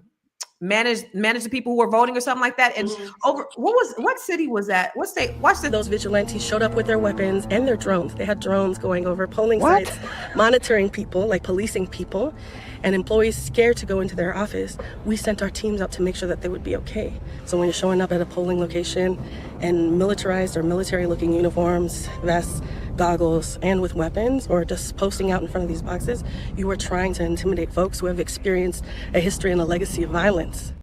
manage the people who are voting or something like that. And over what city was that? What state? Watch this. Those vigilantes showed up with their weapons and their drones. They had drones going over polling sites, monitoring people, like policing people, and employees scared to go into their office. We sent our teams out to make sure that they would be okay. So when you're showing up at a polling location in militarized or military-looking uniforms, vests, goggles, and with weapons, or just posting out in front of these boxes, you are trying to intimidate folks who have experienced a history and a legacy of violence.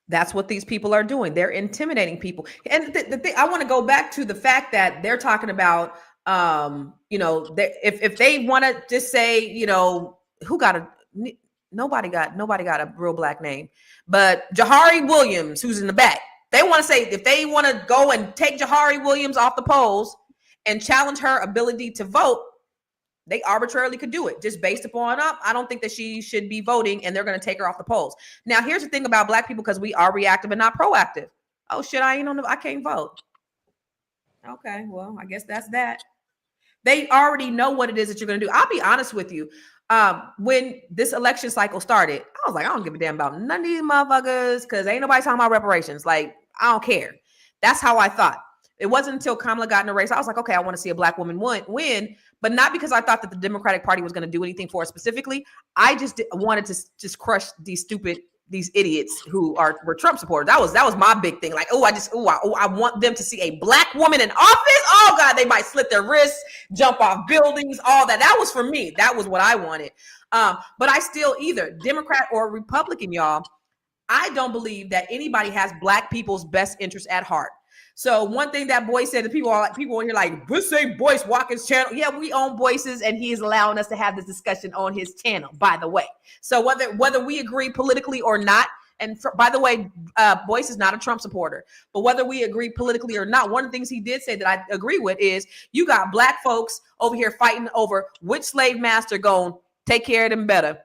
That's what these people are doing. They're intimidating people. And I want to go back to the fact that they're talking about, if they want to just say, nobody got a real black name, but Jahari Williams, who's in the back. They want to say if they want to go and take Jahari Williams off the polls and challenge her ability to vote, they arbitrarily could do it just based upon I don't think that she should be voting, and they're going to take her off the polls. Now, here's the thing about black people, because we are reactive and not proactive. Oh shit, I can't vote. Okay, well, I guess that's that. They already know what it is that you're going to do. I'll be honest with you. When this election cycle started, I was like, I don't give a damn about none of these motherfuckers, because ain't nobody talking about reparations. Like, I don't care. That's how I thought. It wasn't until Kamala got in the race, I was like, okay, I want to see a black woman win, but not because I thought that the Democratic Party was going to do anything for it specifically. I just wanted to just crush these idiots who were Trump supporters. That was my big thing. Like, I want them to see a black woman in office. Oh God, they might slit their wrists, jump off buildings, all that. That was for me. That was what I wanted. But I still, either Democrat or Republican, y'all, I don't believe that anybody has black people's best interest at heart. So one thing that Boyce said, people are here like, this ain't Boyce Watkins' channel. Yeah, we own Boyce's, and he is allowing us to have this discussion on his channel, by the way. So whether we agree politically or not, and by the way, Boyce is not a Trump supporter, but whether we agree politically or not, one of the things he did say that I agree with is you got black folks over here fighting over which slave master gonna take care of them better.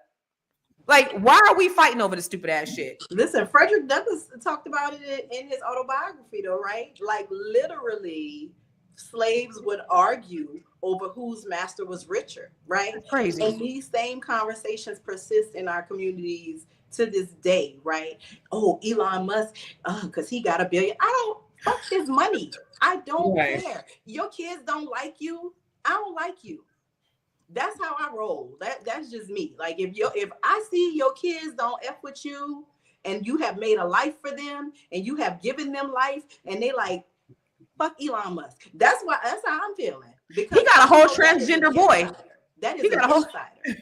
Like, why are we fighting over this stupid ass shit? Listen, Frederick Douglass talked about it in his autobiography, though, right? Like, literally, slaves would argue over whose master was richer, right? That's crazy. And these same conversations persist in our communities to this day, right? Oh, Elon Musk, because he got $1 billion. I don't fuck his money. I don't care. Your kids don't like you. I don't like you. That's how I roll. That's just me. Like, if I see your kids don't F with you, and you have made a life for them, and you have given them life, and they like, fuck Elon Musk. That's how I'm feeling. Because he got a whole transgender boy. That is an insider.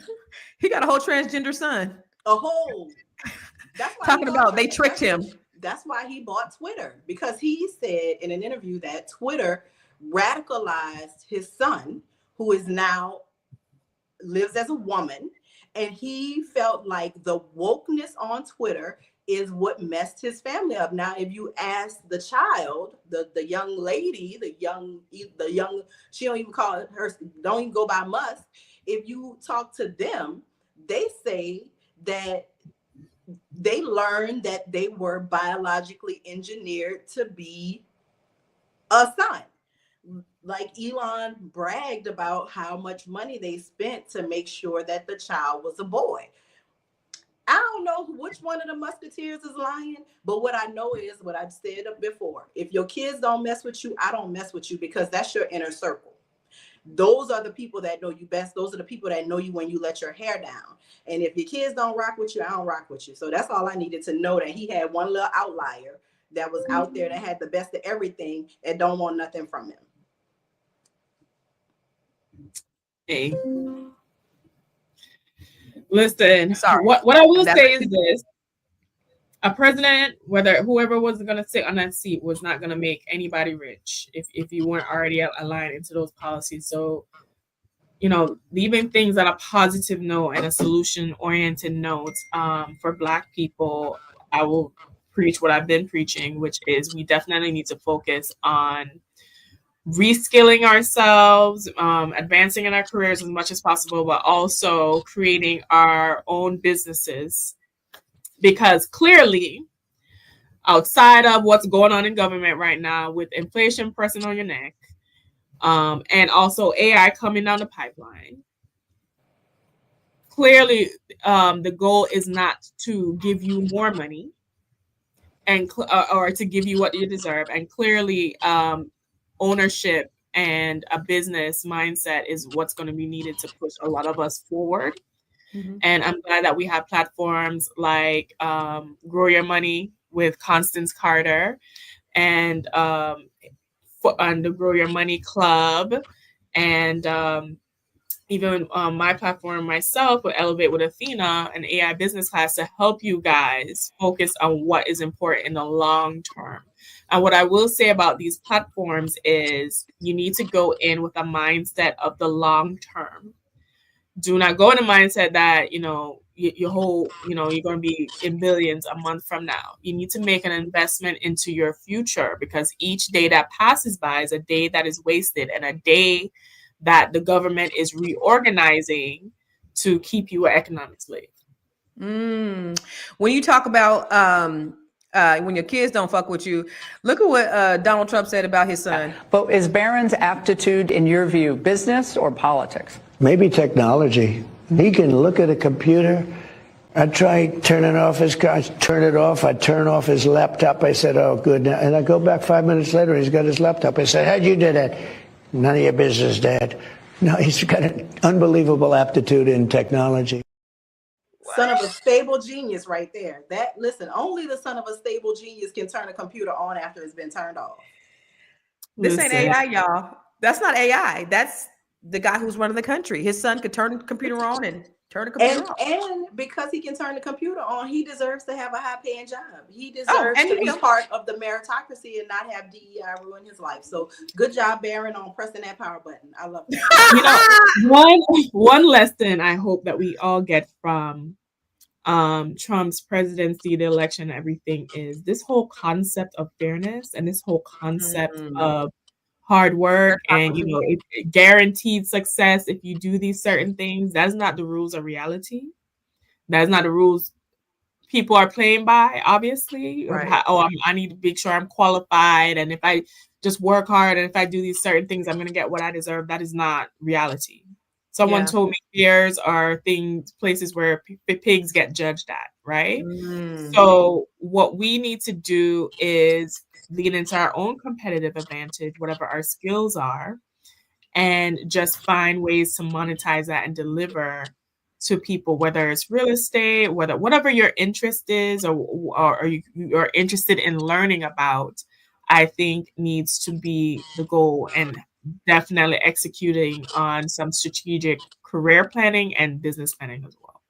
He got a whole transgender son. A whole. That's why talking about they tricked him. That's why he bought Twitter, because he said in an interview that Twitter radicalized his son, who is now lives as a woman, and he felt like the wokeness on Twitter is what messed his family up. Now, if you ask the child, the young lady, the young, she don't even call her, don't even go by Musk. If you talk to them, they say that they learned that they were biologically engineered to be a son. Like, Elon bragged about how much money they spent to make sure that the child was a boy. I don't know which one of the Musketeers is lying, but what I know is what I've said before. If your kids don't mess with you, I don't mess with you, because that's your inner circle. Those are the people that know you best. Those are the people that know you when you let your hair down. And if your kids don't rock with you, I don't rock with you. So that's all I needed to know, that he had one little outlier that was out there that had the best of everything and don't want nothing from him. Hey, listen. Sorry. What I will say is this: A president, whether whoever was going to sit on that seat, was not going to make anybody rich if you weren't already aligned into those policies. So, leaving things on a positive note and a solution-oriented note, for Black people, I will preach what I've been preaching, which is we definitely need to focus on reskilling ourselves, advancing in our careers as much as possible, but also creating our own businesses. Because clearly, outside of what's going on in government right now with inflation pressing on your neck, and also AI coming down the pipeline, clearly the goal is not to give you more money and or to give you what you deserve. And clearly ownership and a business mindset is what's going to be needed to push a lot of us forward. Mm-hmm. And I'm glad that we have platforms like Grow Your Money with Constance Carter and the Grow Your Money Club, and even my platform myself with Elevate with Athena, an AI business class to help you guys focus on what is important in the long term. And what I will say about these platforms is you need to go in with a mindset of the long term. Do not go in a mindset that, your whole, you're going to be in billions a month from now. You need to make an investment into your future, because each day that passes by is a day that is wasted and a day that the government is reorganizing to keep you an economic slave. When you talk about when your kids don't fuck with you, look at what Donald Trump said about his son. But is Barron's aptitude, in your view, business or politics? Maybe technology. He can look at a computer. I try turning off his car, turn it off. I turn off his laptop. I said, oh, good. And I go back 5 minutes later, he's got his laptop. I said, how'd you do that? None of your business, Dad. No, he's got an unbelievable aptitude in technology. Son of a stable genius right there. Listen, only the son of a stable genius can turn a computer on after it's been turned off. This ain't AI, y'all. That's not AI. That's the guy who's running the country. His son could turn the computer on and turn the computer off. And because he can turn the computer on, he deserves to have a high-paying job. He deserves to be part of the meritocracy and not have DEI ruin his life. So good job, Barron, on pressing that power button. I love that. One lesson I hope that we all get from Trump's presidency, the election, everything is this whole concept of fairness and this whole concept of hard work and guaranteed success if you do these certain things. That's not the rules of reality. That's not the rules people are playing by, obviously. Right. I need to make sure I'm qualified, and if I just work hard and if I do these certain things, I'm going to get what I deserve. That is not reality. Someone told me fears are places where pigs get judged at, right? So what we need to do is lean into our own competitive advantage, whatever our skills are, and just find ways to monetize that and deliver to people, whether it's real estate, whatever your interest is, or you are interested in learning about, I think needs to be the goal, and definitely executing on some strategic career planning and business planning as well.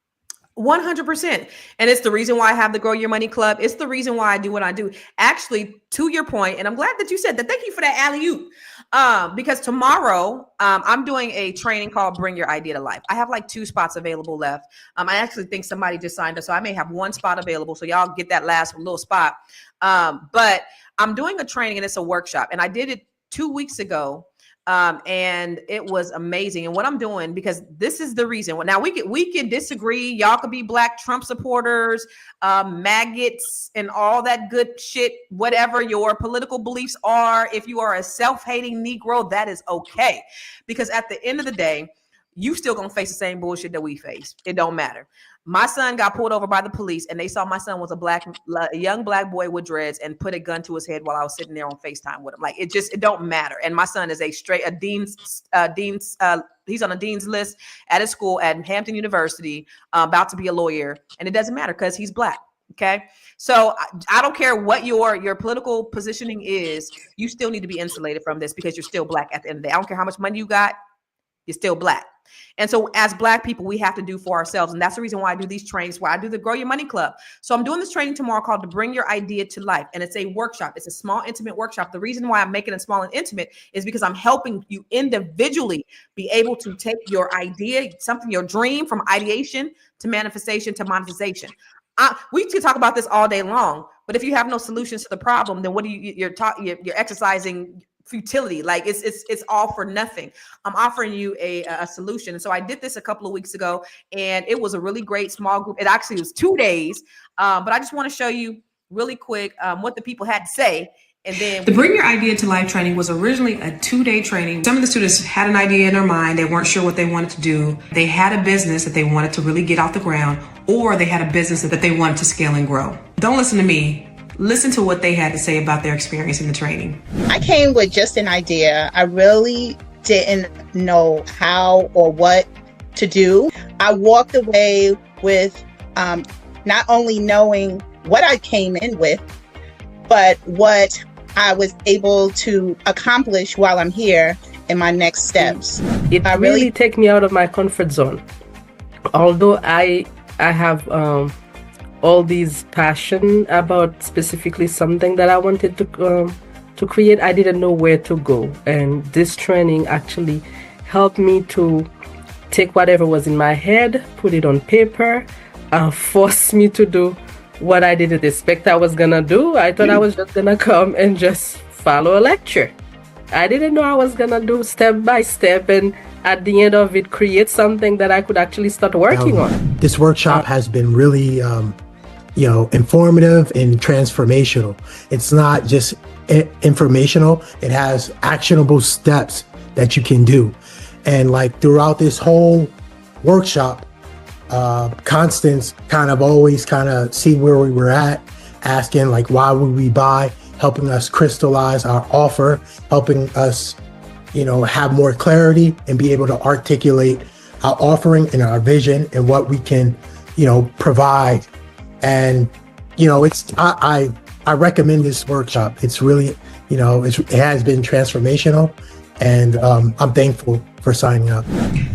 100%. And it's the reason why I have the Grow Your Money Club. It's the reason why I do what I do. Actually, to your point, and I'm glad that you said that. Thank you for that alley-oop. Because tomorrow, I'm doing a training called Bring Your Idea to Life. I have like 2 spots available left. I actually think somebody just signed up, so I may have 1 spot available. So y'all get that last little spot. But I'm doing a training and it's a workshop. And I did it 2 weeks ago. And it was amazing. And what I'm doing, because this is the reason. Now we can disagree. Y'all could be Black Trump supporters, maggots, and all that good shit. Whatever your political beliefs are, if you are a self-hating Negro, that is okay. Because at the end of the day, you still gonna face the same bullshit that we face. It don't matter. My son got pulled over by the police, and they saw my son was a young black boy with dreads, and put a gun to his head while I was sitting there on FaceTime with him. Like it don't matter. And my son is he's on a dean's list at his school at Hampton University, about to be a lawyer, and it doesn't matter because he's Black. Okay, so I don't care what your political positioning is. You still need to be insulated from this because you're still Black at the end of the day. I don't care how much money you got. You're still Black. And so as Black people, we have to do for ourselves. And that's the reason why I do these trainings, why I do the Grow Your Money Club. So I'm doing this training tomorrow called to Bring Your Idea to Life. And it's a workshop. It's a small, intimate workshop. The reason why I'm making it small and intimate is because I'm helping you individually be able to take your idea, something, your dream, from ideation to manifestation to monetization. We could talk about this all day long, but if you have no solutions to the problem, then what do you're exercising futility. Like it's all for nothing. I'm offering you a solution. And so I did this a couple of weeks ago, and it was a really great small group. It actually was 2 days, but I just want to show you really quick what the people had to say. And then the Bring Your Idea to Life training was originally a 2-day training. Some of the students had an idea in their mind. They weren't sure what they wanted to do. They had a business that they wanted to really get off the ground, or they had a business that they wanted to scale and grow. Don't listen to me. Listen to what they had to say about their experience in the training. I came with just an idea. I really didn't know how or what to do. I walked away with not only knowing what I came in with, but what I was able to accomplish while I'm here in my next steps. It really take me out of my comfort zone. Although I have all these passion about specifically something that I wanted to create, I didn't know where to go. And this training actually helped me to take whatever was in my head, put it on paper, forced me to do what I didn't expect I was gonna do. I thought I was just gonna come and just follow a lecture. I didn't know I was gonna do step by step, and at the end of it, create something that I could actually start working on. This workshop has been really informative and transformational. It's not just informational, it has actionable steps that you can do. And like throughout this whole workshop, Constance always see where we were at, asking like, why would we buy, helping us crystallize our offer, helping us, have more clarity and be able to articulate our offering and our vision and what we can, provide. And, I recommend this workshop. It's really, it has been transformational, and I'm thankful for signing up.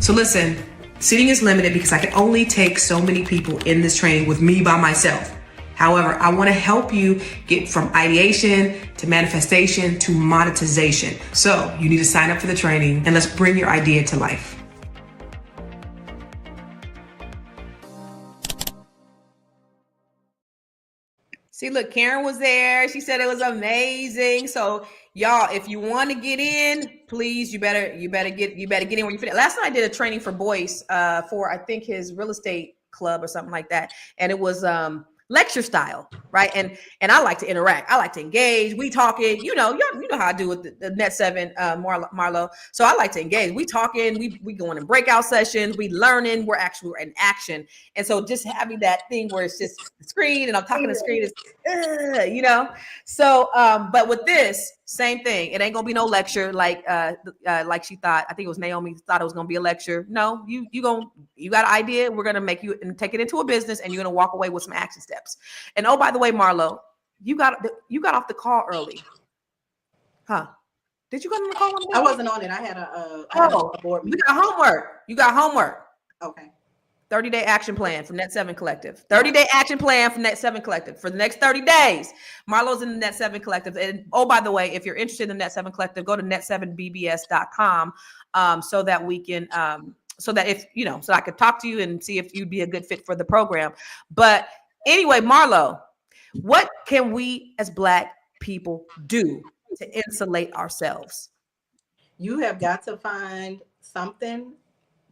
So listen, seating is limited because I can only take so many people in this training with me by myself. However, I want to help you get from ideation to manifestation to monetization. So you need to sign up for the training, and let's bring your idea to life. See, look, Karen was there. She said it was amazing. So y'all, if you want to get in, please, you better get in where you fit. Last night I did a training for Boyce for, I think, his real estate club or something like that. And it was lecture style, right? And I like to interact. I like to engage. We talking, you know how I do with the Net 7, Marlo. So I like to engage. We talking, we going in breakout sessions, we learning, we're in action. And so just having that thing where it's just the screen and I'm talking to the screen is, So, but with this, same thing. It ain't gonna be no lecture like she thought. I think it was Naomi thought it was gonna be a lecture. No, you got an idea. We're gonna make you and take it into a business, and you're gonna walk away with some action steps. And oh, by the way, Marlo, you got off the call early, huh? Did you go on the call? I wasn't on it. I had a board meeting. You got homework. Okay. 30-day action plan from Net 7 Collective. 30-day action plan from Net 7 Collective for the next 30 days. Marlo's in the Net 7 Collective. And oh, by the way, if you're interested in the Net 7 Collective, go to net7bbs.com so that we can, so that I could talk to you and see if you'd be a good fit for the program. But anyway, Marlo, what can we as Black people do to insulate ourselves? You have got to find something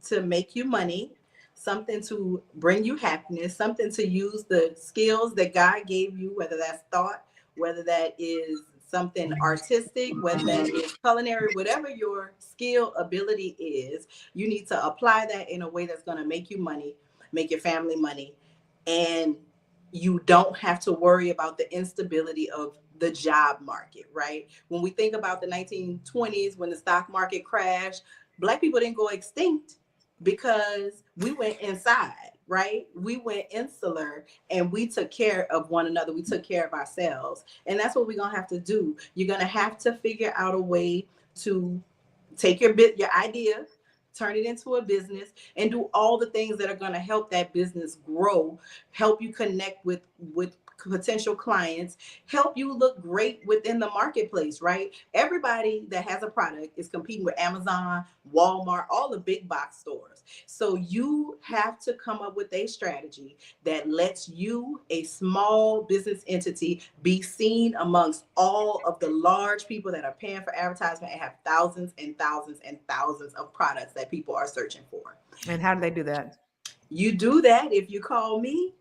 to make you money, something to bring you happiness, something to use the skills that God gave you, whether that's thought, whether that is something artistic, whether that is culinary, whatever your skill ability is, you need to apply that in a way that's going to make you money, make your family money. And you don't have to worry about the instability of the job market, right? When we think about the 1920s, when the stock market crashed, Black people didn't go extinct because we went inside, right? We went insular and we took care of one another. We took care of ourselves. And that's what we're going to have to do. You're going to have to figure out a way to take your idea, turn it into a business, and do all the things that are going to help that business grow, help you connect with potential clients, help you look great within the marketplace, right? Everybody that has a product is competing with Amazon, Walmart, all the big box stores. So you have to come up with a strategy that lets you, a small business entity, be seen amongst all of the large people that are paying for advertisement and have thousands and thousands and thousands of products that people are searching for. And how do they do that? You do that if you call me.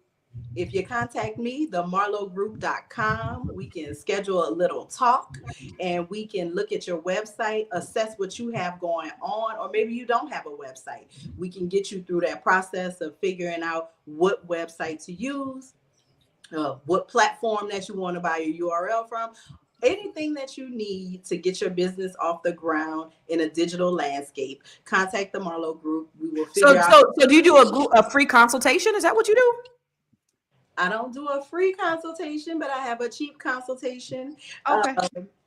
If you contact me, themarlogroup.com, we can schedule a little talk and we can look at your website, assess what you have going on, or maybe you don't have a website. We can get you through that process of figuring out what website to use, what platform that you want to buy your URL from, anything that you need to get your business off the ground in a digital landscape. Contact the Marlowe Group. We will figure out. So do you do a free consultation? Is that what you do? I don't do a free consultation, but I have a cheap consultation. Okay.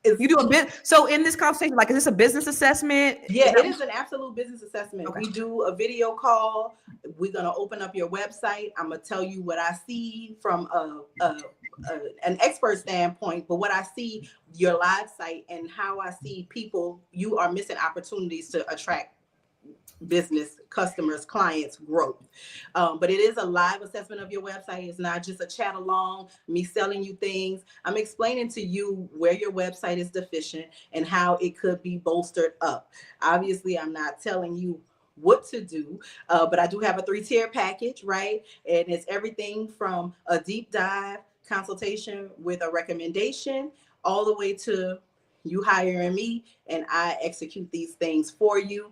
You do a bit. So in this consultation, like, is this a business assessment? Yeah, it is an absolute business assessment. Okay. We do a video call. We're going to open up your website. I'm going to tell you what I see from an expert standpoint, but what I see your live site and how I see people, you are missing opportunities to attract business customers, clients, growth. But it is a live assessment of your website. It's not just a chat along, me selling you things. I'm explaining to you where your website is deficient and how it could be bolstered up. Obviously, I'm not telling you what to do, but I do have a 3-tier package, right? And it's everything from a deep dive consultation with a recommendation all the way to you hiring me and I execute these things for you.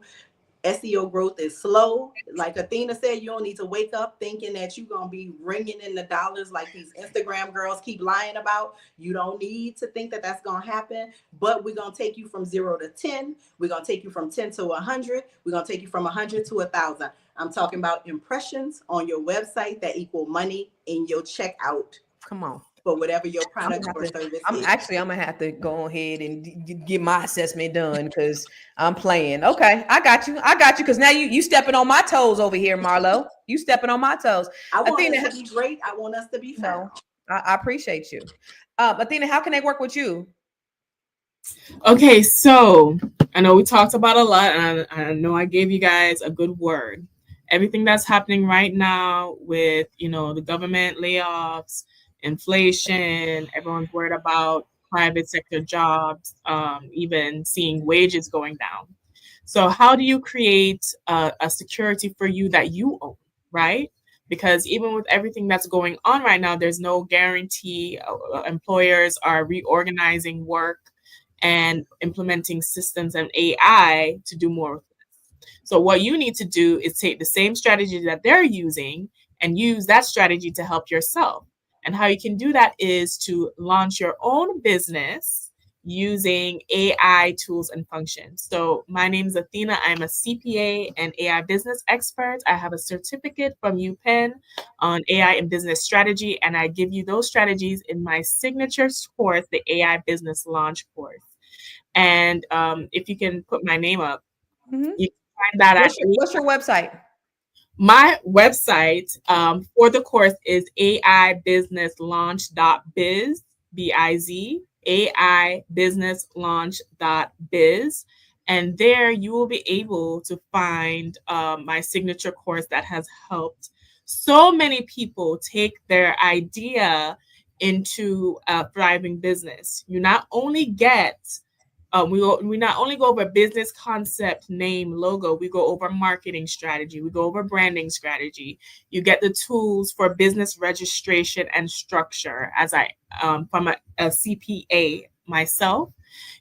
SEO growth is slow. Like Athena said, you don't need to wake up thinking that you're going to be ringing in the dollars like these Instagram girls keep lying about. You don't need to think that that's going to happen, but we're going to take you from 0 to 10. We're going to take you from 10 to 100. We're going to take you from 100 to 1,000. I'm talking about impressions on your website that equal money in your checkout. Come on. For whatever your product or service is. I'm gonna have to go ahead and get my assessment done because I'm playing. Okay, I got you because now you stepping on my toes over here, Marlo. You stepping on my toes. I want us to be great. I want us to be found. I appreciate you. Athena, how can they work with you? Okay, so I know we talked about a lot, and I know I gave you guys a good word. Everything that's happening right now with, the government layoffs, inflation, everyone's worried about private sector jobs, even seeing wages going down. So how do you create a security for you that you own, right? Because even with everything that's going on right now, there's no guarantee. Employers are reorganizing work and implementing systems and AI to do more with this. So what you need to do is take the same strategy that they're using and use that strategy to help yourself. And how you can do that is to launch your own business using AI tools and functions. So my name is Athena. I'm a CPA and AI business expert. I have a certificate from UPenn on AI and business strategy, and I give you those strategies in my signature course, the AI business launch course. And if you can put my name up, you can find that What's your website? My website for the course is aibusinesslaunch.biz, B-I-Z, aibusinesslaunch.biz. And there you will be able to find my signature course that has helped so many people take their idea into a thriving business. You not only get we not only go over business concept, name, logo, we go over marketing strategy, we go over branding strategy. You get the tools for business registration and structure as from a CPA myself.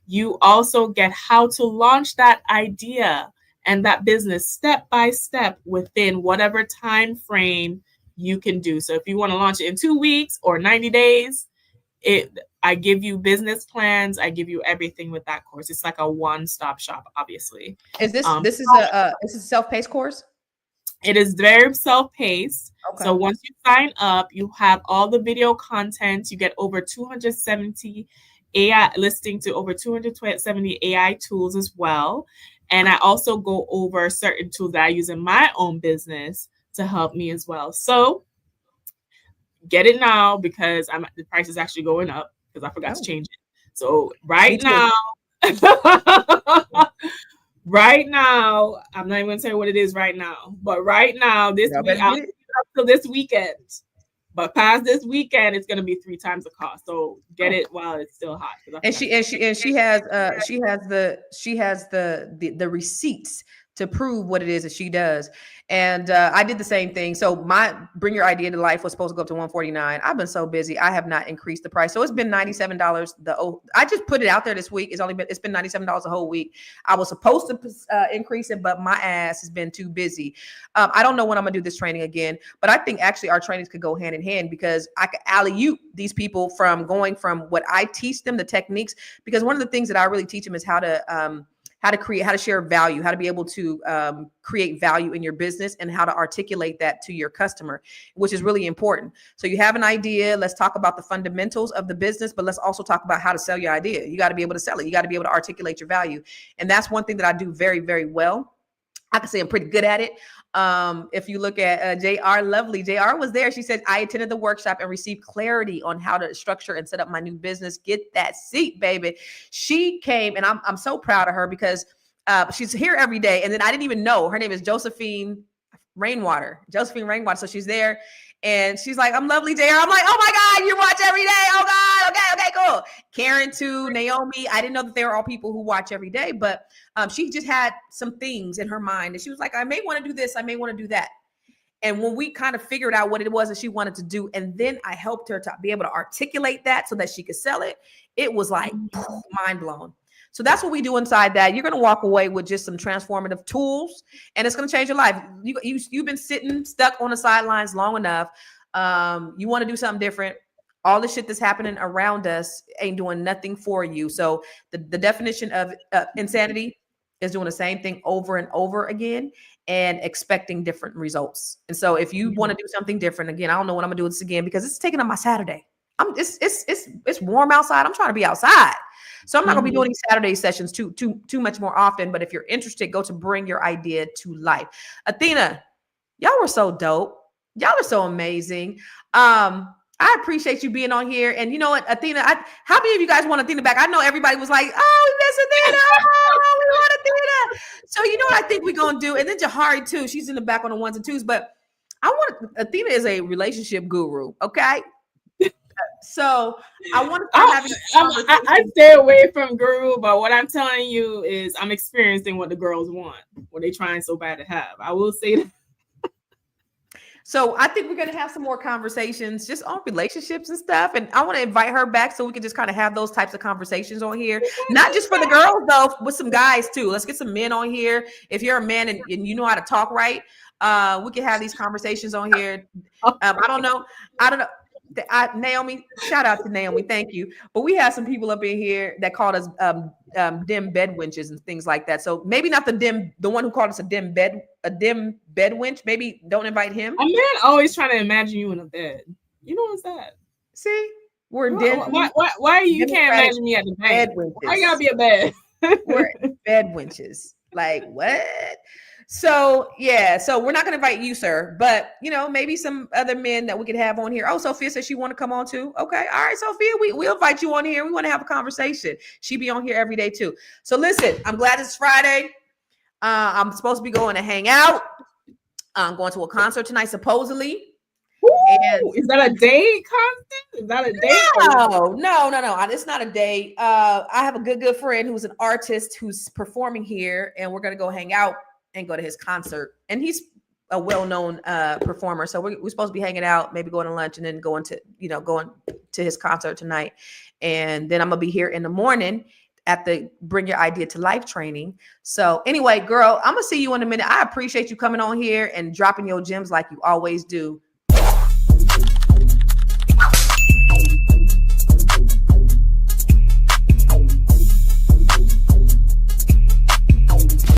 You also get how to launch that idea and that business step by step within whatever time frame you can do. So if you want to launch it in 2 weeks or 90 days, I give you business plans. I give you everything with that course. It's like a one-stop shop, obviously. Is this this is a self-paced course? It is very self-paced. Okay. So once you sign up, you have all the video content. You get over 270 AI listing to over 270 AI tools as well. And I also go over certain tools that I use in my own business to help me as well. So get it now because the price is actually going up because I forgot to change it. So right now, right now, I'm not even gonna tell you what it is right now, but right now, this week I'll keep it up till this weekend. But past this weekend, it's gonna be 3 times the cost. So get it while it's still hot. And she has the receipts to prove what it is that she does. And I did the same thing. So my Bring Your Idea to Life was supposed to go up to $149. I've been so busy. I have not increased the price. So it's been $97. I just put it out there this week. It's been $97 the whole week. I was supposed to increase it, but my ass has been too busy. I don't know when I'm gonna do this training again, but I think actually our trainings could go hand in hand because I could alley-oop these people from going from what I teach them, the techniques, because one of the things that I really teach them is how to create, how to share value, how to be able to create value in your business and how to articulate that to your customer, which is really important. So you have an idea. Let's talk about the fundamentals of the business, but let's also talk about how to sell your idea. You got to be able to sell it. You got to be able to articulate your value. And that's one thing that I do very, very well. I can say I'm pretty good at it. If you look at JR Lovely, JR was there. She said, I attended the workshop and received clarity on how to structure and set up my new business. Get that seat, baby. She came and I'm so proud of her because she's here every day. And then I didn't even know her name is Josephine Rainwater. So she's there and she's like, I'm Lovely JR. I'm like, oh my God, you watch every day. Oh God. Okay, cool. Karen too, Naomi. I didn't know that they were all people who watch every day, but she just had some things in her mind and she was like, I may want to do this. I may want to do that. And when we kind of figured out what it was that she wanted to do, and then I helped her to be able to articulate that so that she could sell it, it was like mind blown. So that's what we do inside that. You're going to walk away with just some transformative tools and it's going to change your life. You've been sitting stuck on the sidelines long enough. You want to do something different. All the shit that's happening around us ain't doing nothing for you. So the definition of insanity is doing the same thing over and over again and expecting different results. And so if you want to do something different, again, I don't know when I'm gonna do this again because it's taking up my Saturday. It's warm outside. I'm trying to be outside. So I'm not gonna be doing these Saturday sessions too much more often. But if you're interested, go to Bring Your Idea to Life. Athena, y'all were so dope. Y'all are so amazing. I appreciate you being on here. And you know what, Athena, how many of you guys want Athena back? I know everybody was like, oh, we miss Athena. Oh, we want Athena. So you know what I think we're going to do? And then Jahari too. She's in the back on the ones and twos. But Athena is a relationship guru, okay? So I want to start having I stay away from guru, but what I'm telling you is I'm experiencing what the girls want, what they're trying so bad to have. I will say that. So I think we're going to have some more conversations just on relationships and stuff. And I want to invite her back so we can just kind of have those types of conversations on here. Not just for the girls, though, with some guys, too. Let's get some men on here. If you're a man and you know how to talk right, we can have these conversations on here. I don't know. Naomi, shout out to Naomi. Thank you. But we have some people up in here that called us dim bed winches and things like that. So maybe not the one who called us a dim bed winch. Maybe don't invite him. A man always trying to imagine you in a bed. You know what's that? See, we're dim. Why you can't imagine me at the bed? Why gotta be a bed? We're bed winches. Like what? So yeah, so we're not going to invite you, sir, but you know, maybe some other men that we could have on here. Oh, Sophia says she want to come on too. Okay, all right, Sophia, we'll invite you on here. We want to have a conversation. She be on here every day too. So listen, I'm glad it's Friday. I'm supposed to be going to hang out. I'm going to a concert tonight, supposedly. Ooh, and is that a day concert? Is that a day? No. It's not a day. I have a good friend who's an artist who's performing here, and we're gonna go hang out and go to his concert. And he's a well-known performer. So we're supposed to be hanging out, maybe going to lunch and then going to his concert tonight. And then I'm gonna be here in the morning at the Bring Your Idea to Life training. So anyway, girl, I'm gonna see you in a minute. I appreciate you coming on here and dropping your gems like you always do.